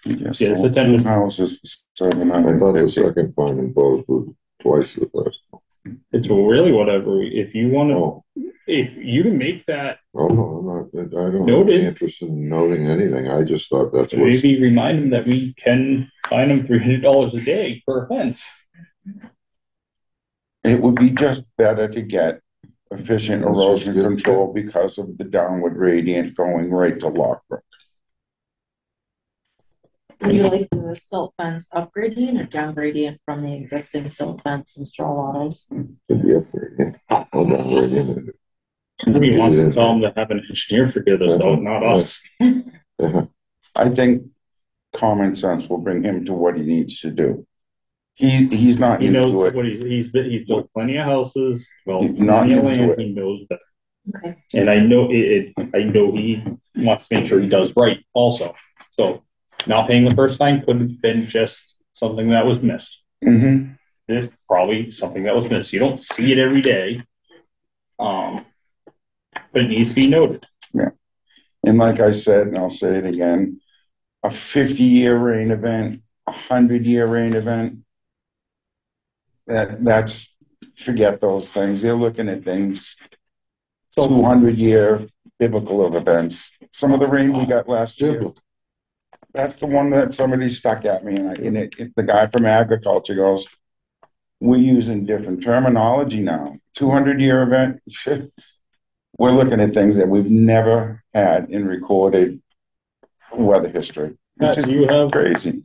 Yes, Yes, so attention. 2 houses for I thought the $750. second fine imposed was twice the first. It's really whatever. If you want to, Oh, if you can make that, oh no, I'm not, I don't have Noted. any interest in noting anything. I just thought that's what. maybe remind them that we can fine them $300 a day per offense. It would be just better to get efficient That's erosion just good. control because of the downward gradient going right to Lockbrook. would you like the silt fence up gradient or down gradient from the existing silt fence and straw wattles? To be up there, yeah. Oh, down right in it. He wants to tell them to have an engineer figure this out, not us. Uh-huh. I think common sense will bring him to what he needs to do. He's not He knows into it. what he's built plenty of houses, well, He's not plenty of into land, it. he knows that. Okay, And I know I know he wants to make sure he does right also. So not paying the first time could have been just something that was missed. Mm-hmm. It's probably something that was missed. You don't see it every day. But it needs to be noted. And like I said, and I'll say it again, a 50-year rain event, a 100-year rain event, that's, forget those things. They're looking at things, 200-year biblical events. Some of the rain we got last year, that's the one that somebody stuck at me, and the guy from agriculture goes, we're using different terminology now. 200-year event, we're looking at things that we've never had in recorded weather history. Which is Do you have crazy.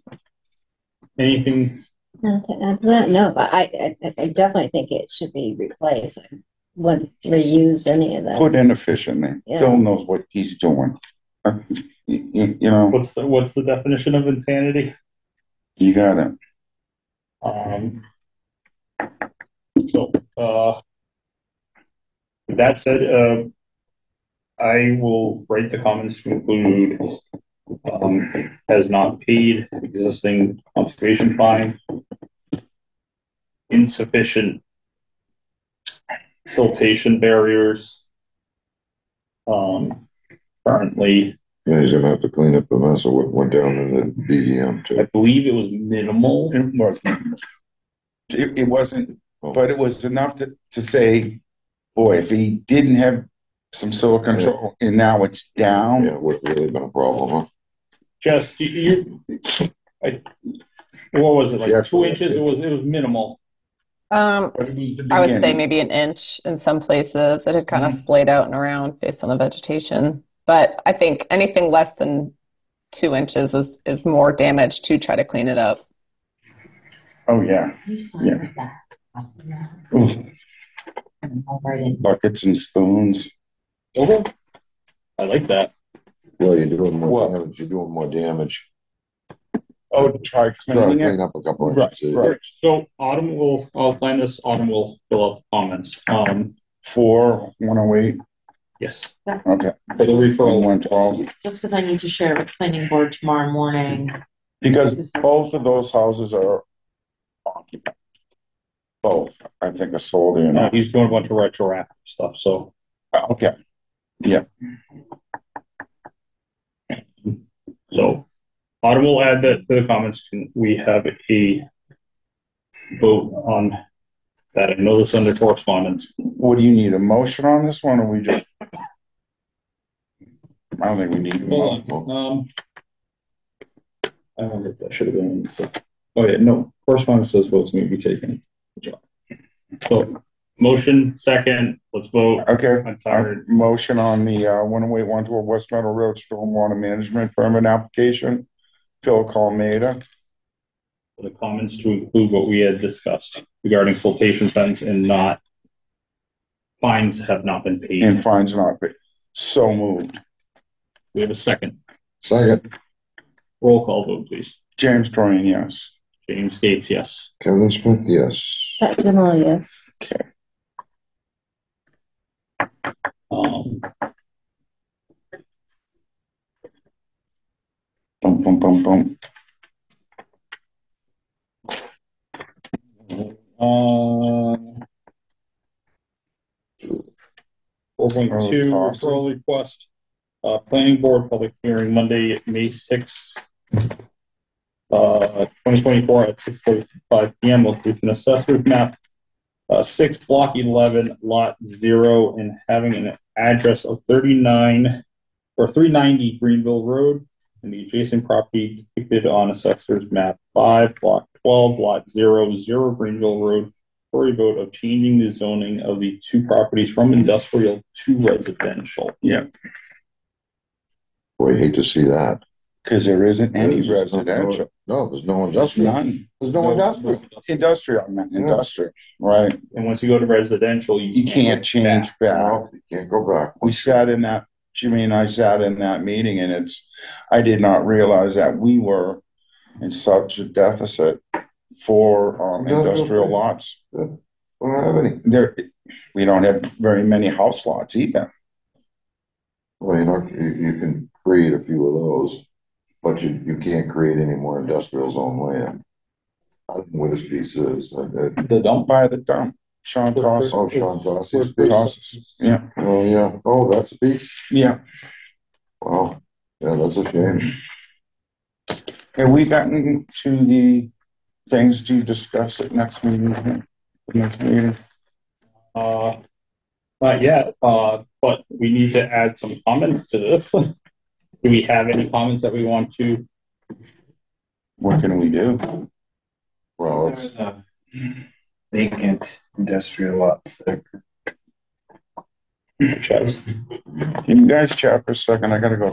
anything? Not to add to that, no, but I definitely think it should be replaced. I wouldn't reuse any of that. Put inefficiently. Yeah. Phil knows what he's doing. You know, What's the definition of insanity? you got it. With that said, I will write the comments to include, has not paid existing conservation fine, insufficient siltation barriers, currently, Yeah, he's gonna have to clean up the mess of what went down in the BVM I too. believe it was minimal. It wasn't. It wasn't, but it was enough to say, boy, if he didn't have some soil control and now it's down. Yeah, would have really been a problem, huh? Just what was it, like Yeah, 2 inches? It was minimal. But it was the I would say beginning. maybe an inch in some places. It had kind of Mhm. splayed out and around based on the vegetation. But I think anything less than 2 inches is more damage to try to clean it up. Oh, yeah. Yeah. Ooh, buckets and spoons. Okay. I like that. Well, you're doing more What? damage. You're doing more damage. Oh, to try Try to cleaning clean it? up a couple Right, inches. right. So Autumn I'll sign this, Autumn will fill out the comments. 4/108. Yes, Okay. for the referral. 112. Just because I need to share with planning board tomorrow morning. Because both of those houses are occupied. Both, I think, are sold in. He's doing a bunch of retroactive stuff, so. Okay. Yeah. So Autumn will add that to the comments. Can we have a vote on that? I know this under correspondence. What do you need, a motion on this one, or we just? I don't think we need. Hold on. I don't know if that should have been. Oh yeah, no, correspondence says votes may be taken. Good job. So motion, second, let's vote. Okay. I'm tired. Motion on the 108 112 West Meadow Road Stormwater Management Permit application. Phil Colmada. For the comments to include what we had discussed regarding siltation fence and not fines have not been paid. And fines not paid. So moved. We have a second. Second. Roll call vote, please. James Cronin, yes. James Gates, yes. Kevin Smith, yes. Pat Jamal, yes. Okay. Boom, boom, boom, boom. 4.2 referral request. Planning board public hearing Monday, May 6th, 2024 at 6:45 p.m. Location assessor's map 6 block 11 lot 0 and having an address of 39 or 390 Greenville Road and the adjacent property depicted on assessor's map 5 block 12 lot 0 Greenville Road for a vote of changing the zoning of the two properties from industrial to residential. Yeah. Boy, I hate to see that. Because there isn't any There's residential. No, there's no There's industrial. none. There's no industrial. Industrial, not industrial, right? And once you go to residential, You can't change back. No, you can't go back. We sat in that, Jimmy and I sat in that meeting, and I did not realize that we were in such a deficit for industrial lots. We don't have any. We don't have very many house lots either. Well, you can create a few of those, but you can't create any more industrial zone land. I don't know where this piece is. The dump? By the dump. Sean Toss. Oh, Sean Toss's piece. Tosses. Yeah. Oh, yeah. Oh, that's a piece? Yeah. Wow. Yeah, that's a shame. Have we gotten to the things to discuss at next meeting? Not yet, but we need to add some comments to this. Do we have any comments that we want to? What can we do? Well, it's Vacant industrial lots. Can you guys chat for a second? I gotta go.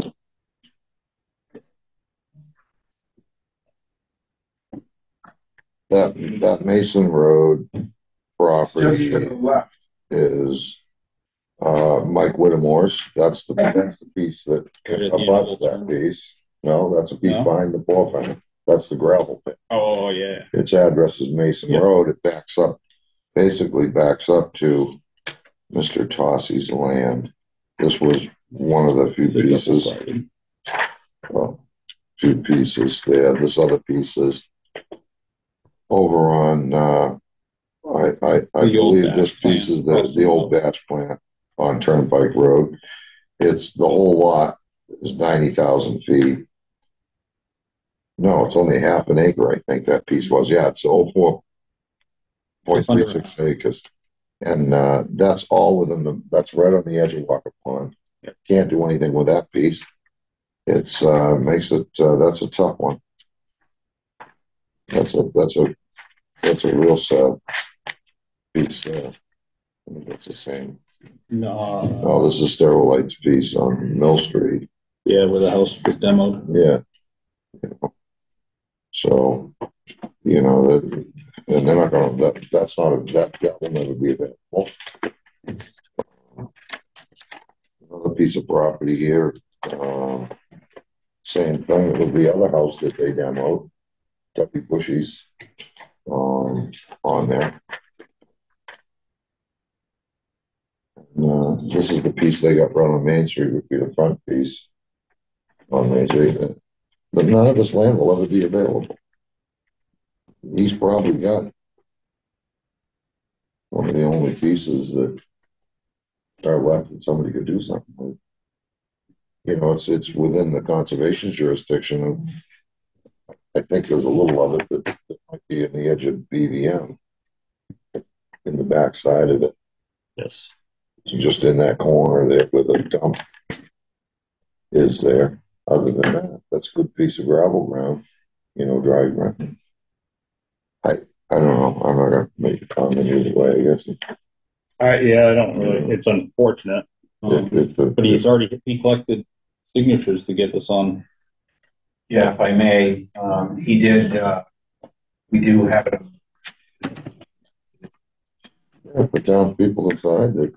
that Mason Road property Just to the left. is Mike Whittemore's. That's the piece that abuts that piece. No, that's a piece No? behind the ball fence. That's the gravel pit. Oh, yeah. Its address is Mason Yep. Road. It basically backs up to Mr. Tossi's land. This was one of the few pieces. They had this other piece is over on, I believe this piece is the old batch plant on Turnpike Road. It's the whole lot is 90,000 feet. No, it's only half an acre, I think that piece was. Yeah, it's 4.36 acres. And that's all that's right on the edge of Walker Pond. Can't do anything with that piece. It's makes it that's a tough one. That's a real sad piece there. I think it's the same. No, No, this is Sterilite's piece on Mill Street. yeah, where the house was demoed. Yeah. So, you know, and they're not gonna, that's not, that will never be available. Another piece of property here, same thing with the other house that they demoed, Duffy Bushies, on there. This is the piece they got run on Main Street, would be the front piece on Main Street. But none of this land will ever be available. He's probably got one of the only pieces that are left that somebody could do something with. You know, it's within the conservation jurisdiction. I think there's a little of it that might be in the edge of BVM in the back side of it. Yes. Just in that corner there where the dump is there. Other than that, that's a good piece of gravel ground, you know, dry ground. I don't know. I'm not gonna make a comment either way, I guess. Yeah, I don't really, it's unfortunate. But he's he collected signatures to get this on. Yeah, if I may, he did, we do have it. Yeah, the townspeople decide that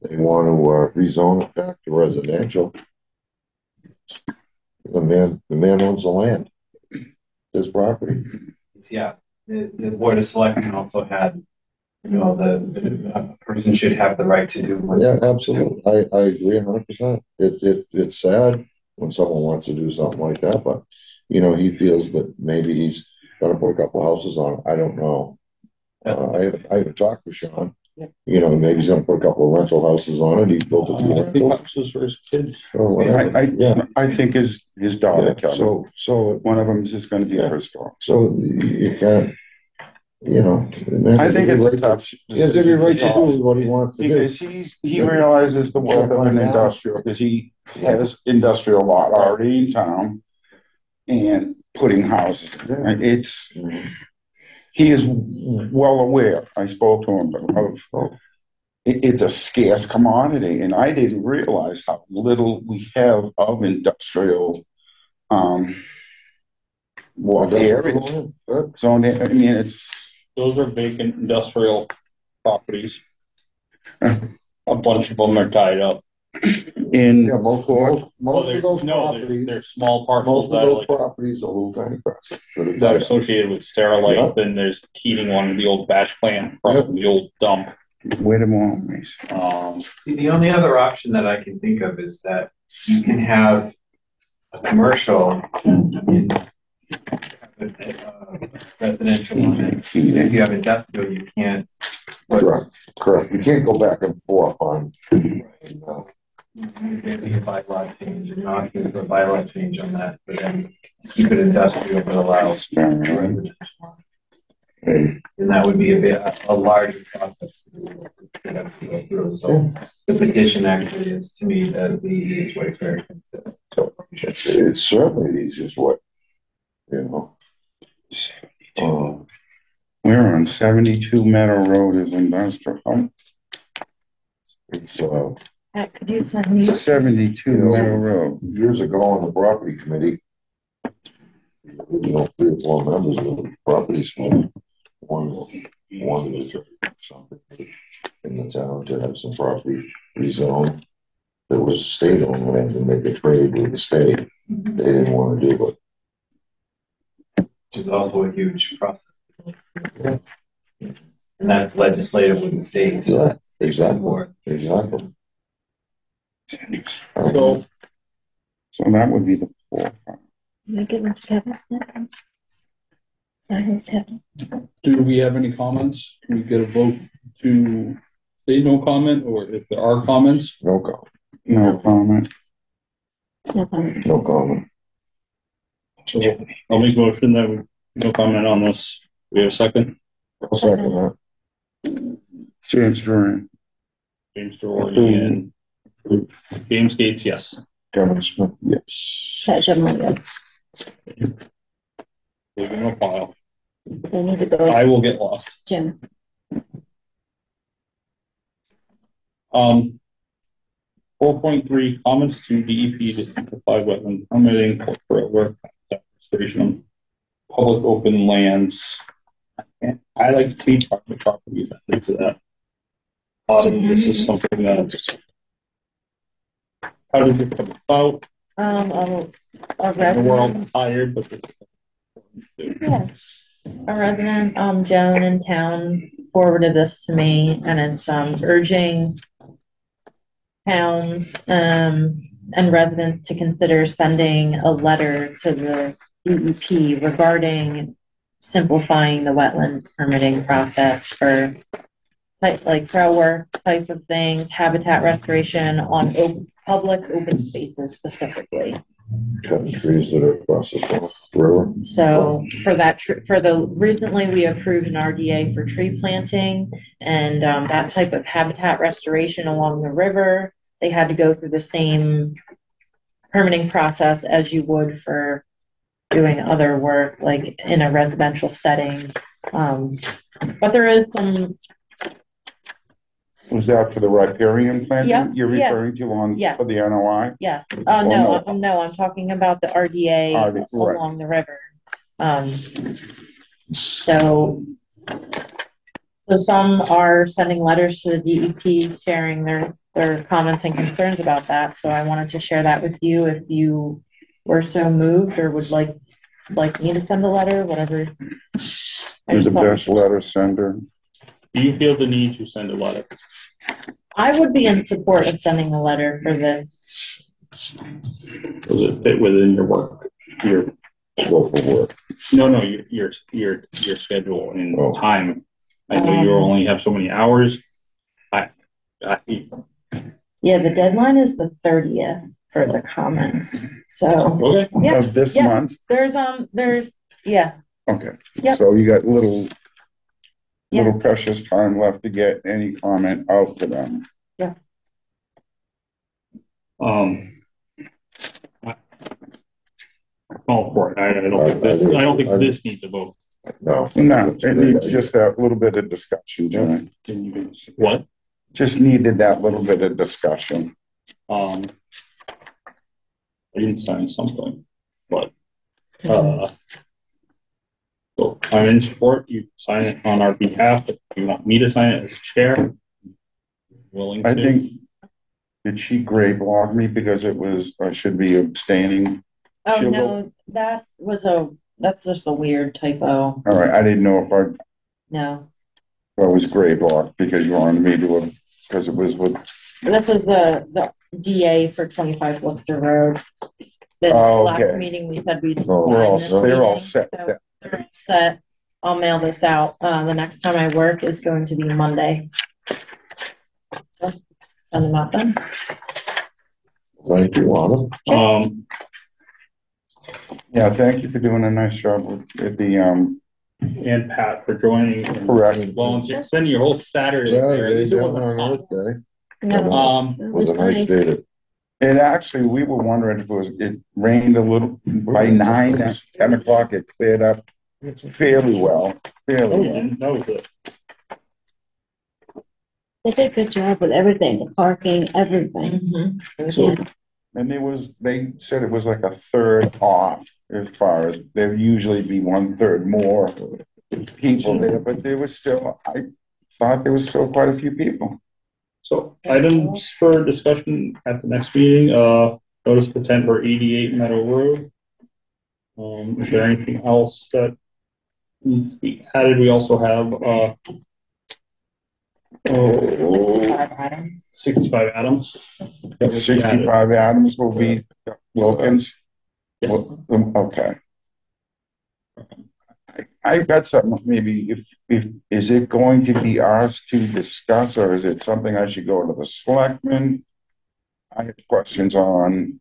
they want to rezone it back to residential. The man owns the land. His property. Yeah, the Board of Selectmen also had, you know, the person should have the right to do what. Yeah, absolutely. I agree 100%. It's sad when someone wants to do something like that, but you know, he feels that maybe he's gonna put a couple houses on it. I don't know. I haven't talked with Sean. You know, maybe he's gonna put a couple of rental houses on it. He built a few rentals. Houses for his kids. Or whatever. I think his daughter, Kevin. So One of them is just gonna be first door. So you can't, you know. I think it's a tough. He has every right to do what he wants to do. Because he realizes the worth of an industrial, because he has industrial lot already in town and putting houses. It's, he is well aware, I spoke to him of, it's a scarce commodity, and I didn't realize how little we have of industrial, areas. So, I mean, those are vacant industrial properties. A bunch of them are tied up. Most of those properties, they're small parcels most of those properties are little tiny parcels that are associated with Sterilite. Then there's Keating one, the old batch plant, from the old dump. Wait a moment. See, the only other option that I can think of is that you can have a commercial residential on it. If you have industrial, you can't. Correct. You can't go back and forth on. Maybe a bylaw change, and not asking for a bylaw change on that, but then keep it industrial but allow residential. And that would be a larger process to have to go through. So the petition actually is, to me, the easiest way for everything to. So it's certainly the easiest way, you know. We're on 72 Meadow Road is industrial. It's could you send me 72 Meadow Road. Years ago on the property committee, you know, 3 or 4 members of the property committee wanted to something in the town to have some property rezoned. There was state-owned land and make a trade with the state. They didn't want to do it. Which is also a huge process. Yeah. And that's legislative with the state. So that's exactly. So that would be the 4. Can I give them to Kevin? Sign his Kevin. Do we have any comments? Can we get a vote to say no comment, or if there are comments? No comment. No comment. No comment. No comment. So I'll make a motion that we no comment on this. We have a second. I'll second that. James Duran. James Duran. James Gates, yes. Kevin Smith, yes. Yes. Leave it in a file. They need to go, I will get lost. Jim. 4.3, comments to DEP to simplify wetland permitting for work restoration of public open lands. I like to see private properties into that. This is something that, how did this come about? The world tired, but Yes. A resident, Joan in town forwarded this to me, and it's, urging towns, and residents to consider sending a letter to the DEP regarding simplifying the wetlands permitting process for like trail work type of things, habitat restoration on public open spaces specifically. Cutting trees that are across the river. So for that, recently we approved an RDA for tree planting and that type of habitat restoration along the river. They had to go through the same permitting process as you would for doing other work, like in a residential setting. But there is some. Was that for the riparian planting Yep, you're referring to on for the NOI? Yes. No, I'm talking about the RDA along the river. So some are sending letters to the DEP sharing their comments and concerns about that. So I wanted to share that with you if you were so moved or would like me to send a letter, whatever. You're the best letter sender. Do you feel the need to send a letter? I would be in support of sending a letter for this. Does it fit within your work, your scope of work? No, your schedule and time. I know you only have so many hours. Yeah, the deadline is the 30th for the comments. So okay, yeah, of this month. There's yeah. Okay. Yep. So you got little precious time left to get any comment out to them. Yeah. All for it. I don't think this needs a vote. No, it needs just that little bit of discussion, Jimmy. What? Just needed that little bit of discussion. I didn't sign something, but so I'm in support. You sign it on our behalf. If you want me to sign it as chair, willing to. I think, did she gray block me because I should be abstaining? Oh, no, that's just a weird typo. All right, I didn't know if I was gray blocked because you wanted me to, because it was with. This is the DA for 25 Worcester Road. The last meeting we said they're all set. So they're all set. I'll mail this out. The next time I work is going to be Monday. So send them out then. Thank you, Anna. Yeah, thank you for doing a nice job with the and Pat for joining. Correct. Volunteer. Spend your whole Saturday there. It was a nice day. It actually, we were wondering if it rained a little by 9 at 10 o'clock. It cleared up fairly well. That was it. They did a good job with everything, the parking, everything. Mm-hmm. So, and they said it was like a third off as far as there'd usually be 1/3 more people there, but there was still, I thought there was still quite a few people. So items for discussion at the next meeting, notice of intent for 88 Meadow Road. Is there anything else that needs to be added? We also have 65 Adams. 65 Adams will be Wilkins. Yeah. Okay. I've got something, maybe if is it going to be ours to discuss, or is it something I should go to the selectmen? I have questions on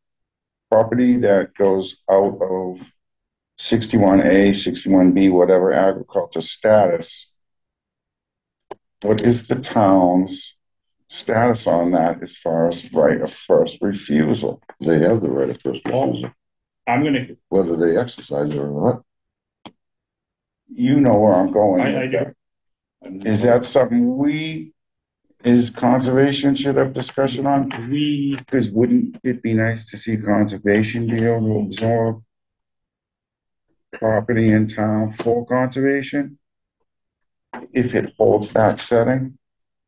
property that goes out of 61A, 61B, whatever agriculture status. What is the town's status on that as far as right of first refusal? They have the right of first refusal. I'm gonna whether they exercise it or not. you know where I'm going. I with do. that. Is that something is conservation should have discussion on? Because wouldn't it be nice to see conservation be able to absorb property in town for conservation? If it holds that setting,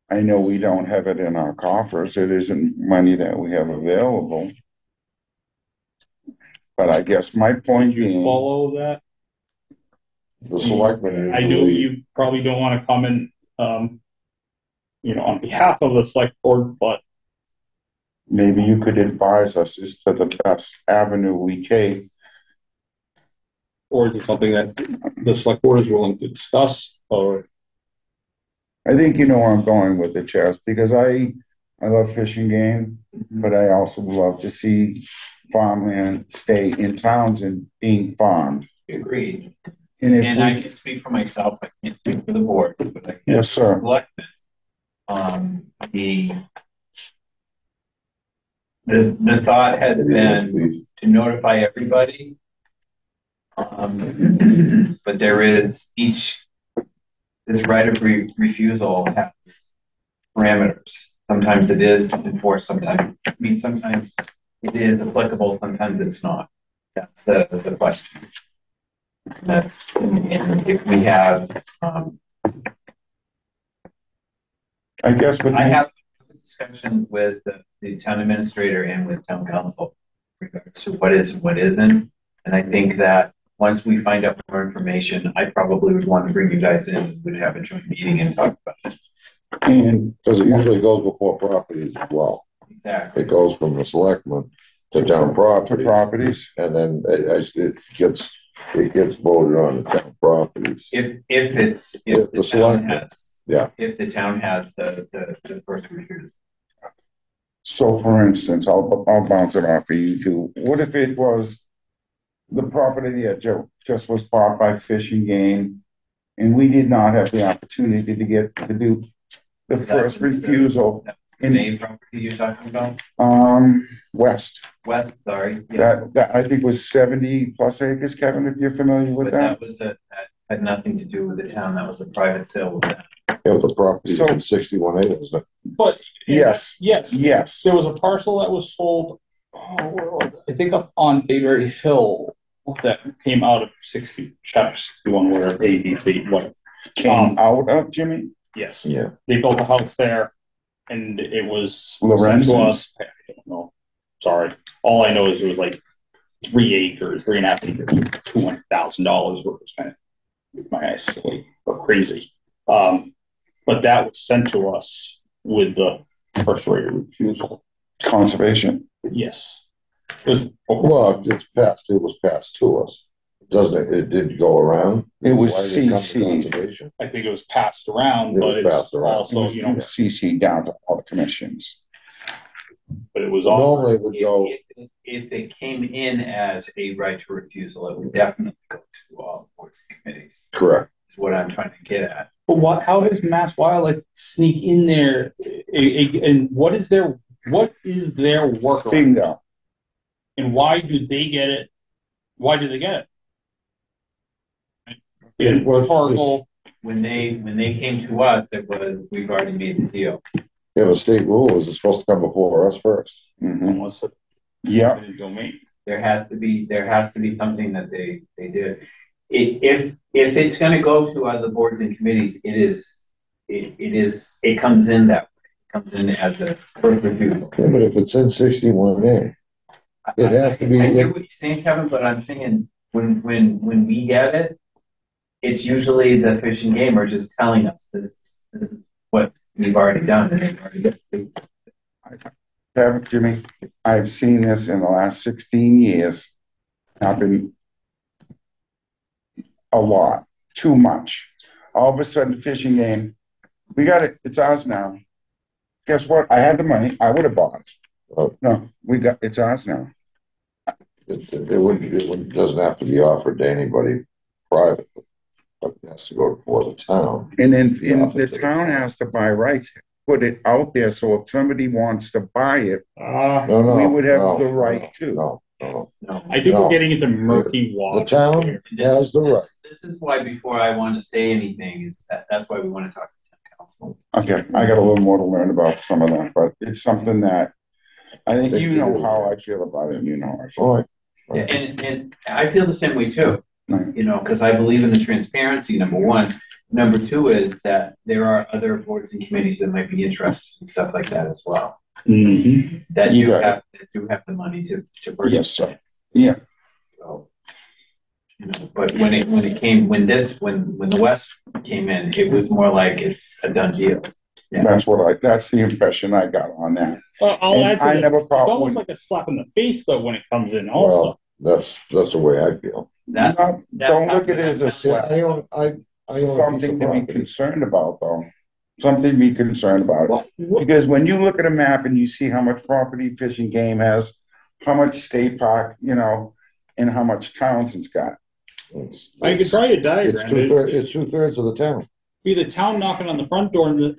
I know we don't have it in our coffers. It isn't money that we have available. But I guess my point being. Follow that? The selectmen. I know you probably don't want to comment, on behalf of the select board, but. Maybe you could advise us as to the best avenue we take. Or is it something that the select board is willing to discuss, or? I think you know where I'm going with it, Chaz, because I love fishing game, but I also love to see farmland stay in towns and being farmed. Agreed. And I can speak for myself, I can't speak for the board. But I can yes, sir. The thought has been to notify everybody. But there is this right of refusal has parameters. Sometimes it is enforced, sometimes it is applicable, sometimes it's not. That's the question. And if we have I guess I have a discussion with the town administrator and with town council in regards to what is and what isn't. And I think that once we find out more information, I probably would want to bring you guys in, would have a joint meeting and talk about it. And because it usually goes before properties as well. Exactly. It goes from the selectmen to town properties. And then it gets voted on the town properties. If the town has, if the town has the first refusal. So for instance, I'll bounce it off of you two. What if it was the property that just was bought by Fish and Game, and we did not have the opportunity to do the first refusal? The main property you're talking about? West, sorry. Yeah. That I think was 70 plus acres, Kevin, if you're familiar with that. That had nothing to do with the town. That was a private sale with that. Yeah, the property is 61 acres. But yes. There was a parcel that was sold, I think up on Bayberry Hill, that came out of chapter 61, where ABC what came out of, Jimmy. Yes. Yeah. They built a house there, and it was Lorenzo's. sent to us. I don't know. Sorry. All I know is it was like 3.5 acres, $200,000 worth of spent. My eyes silly or crazy. But that was sent to us with the first right of refusal. Conservation. Yes. Well, it was passed to us. It did go around. It was CC. I think it was passed around, but it's also, CC down to all the commissions. But it was all normally it would go. If it came in as a right to refusal, it would definitely go to all boards and committees. Correct. Is what I'm trying to get at. But how does Mass Wildlife sneak in there? And what is their work? Bingo. And why do they get it? Why do they get it? When they came to us, it was we've already made the deal. Yeah, the state rule is it's supposed to come before us first. Mm-hmm. Yeah. There has to be something that they did. If it's going to go to other boards and committees, it comes in that way. It comes in as a first review. Yeah, but if it's in 61A, it has to be. I get what you're saying, Kevin, but I'm thinking when we get it, it's usually the Fish and Game are just telling us this is what we've already done. Jimmy, I've seen this in the last 16 years happen a lot, too much. All of a sudden, Fish and Game, we got it. It's ours now. Guess what? I had the money. I would have bought it. Oh. No, it's ours now. It doesn't have to be offered to anybody privately. It has to go before the town. And then the town has to buy rights, put it out there. So if somebody wants to buy it, we would have the right to. No. I think we're getting into murky water. The town has the right. this is why before I want to say anything is that's why we want to talk to town council. Okay, I got a little more to learn about some of that, but it's something that I think you know how I feel about it, and you know how I feel. All right. Yeah, and I feel the same way too, Right. you know, because I believe in the transparency, number one. Number two is that there are other boards and committees that might be interested in stuff like that as well. Mm-hmm. That You that do have the money to purchase. Yes, sir. Yeah. So, you know, but when the West came in, it was more like it's a done deal. Yeah. That's the impression I got on that. Well, I'll And add to I this. never It's thought almost when- like a slap in the face though when it comes in also. Well, that's the way I feel. Don't look at it as a slap. I own a piece Something of to be property. concerned about, though. Something to be concerned about. Because when you look at a map and you see how much property Fish and Game has, how much state park, you know, and how much Townsend's got. I could try a diagram. It's 2/3 of the town. Be the town knocking on the front door and the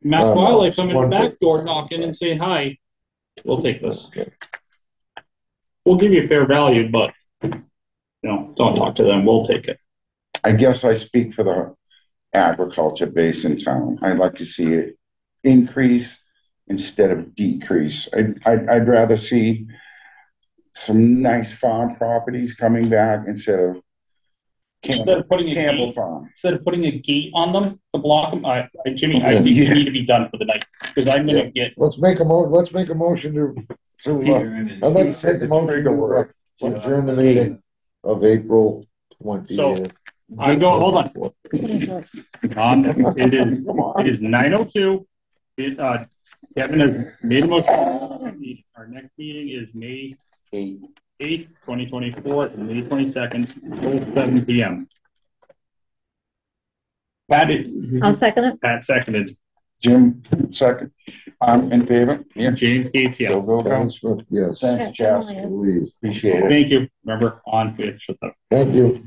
Mass No, Wildlife it's coming in the 1/3. back door knocking and saying, hi, we'll take this. We'll give you a fair value, but, you know, don't talk to them, we'll take it. I guess I speak for the agriculture base in town. I'd like to see it increase instead of decrease. I'd rather see some nice farm properties coming back instead of Instead of putting a Campbell gate, Farm. instead of putting a gate on them to block them, Jimmy, I think you need to be done for the night, because I'm gonna get, Let's make a motion to, I'd like to take a motion to adjourn the meeting of April 20th. So, I'm going, hold on. It is 9:02. Kevin has made a motion. Our next meeting is May 8th, 2024, and May 22nd, till 7 p.m. Pat, I'll second it. Pat seconded. Jim, second. I'm in favor. Yeah. James Gates, yeah. Yes. Thanks, Chas. Please. Appreciate it. Thank you. Remember, on, shut up. Thank you.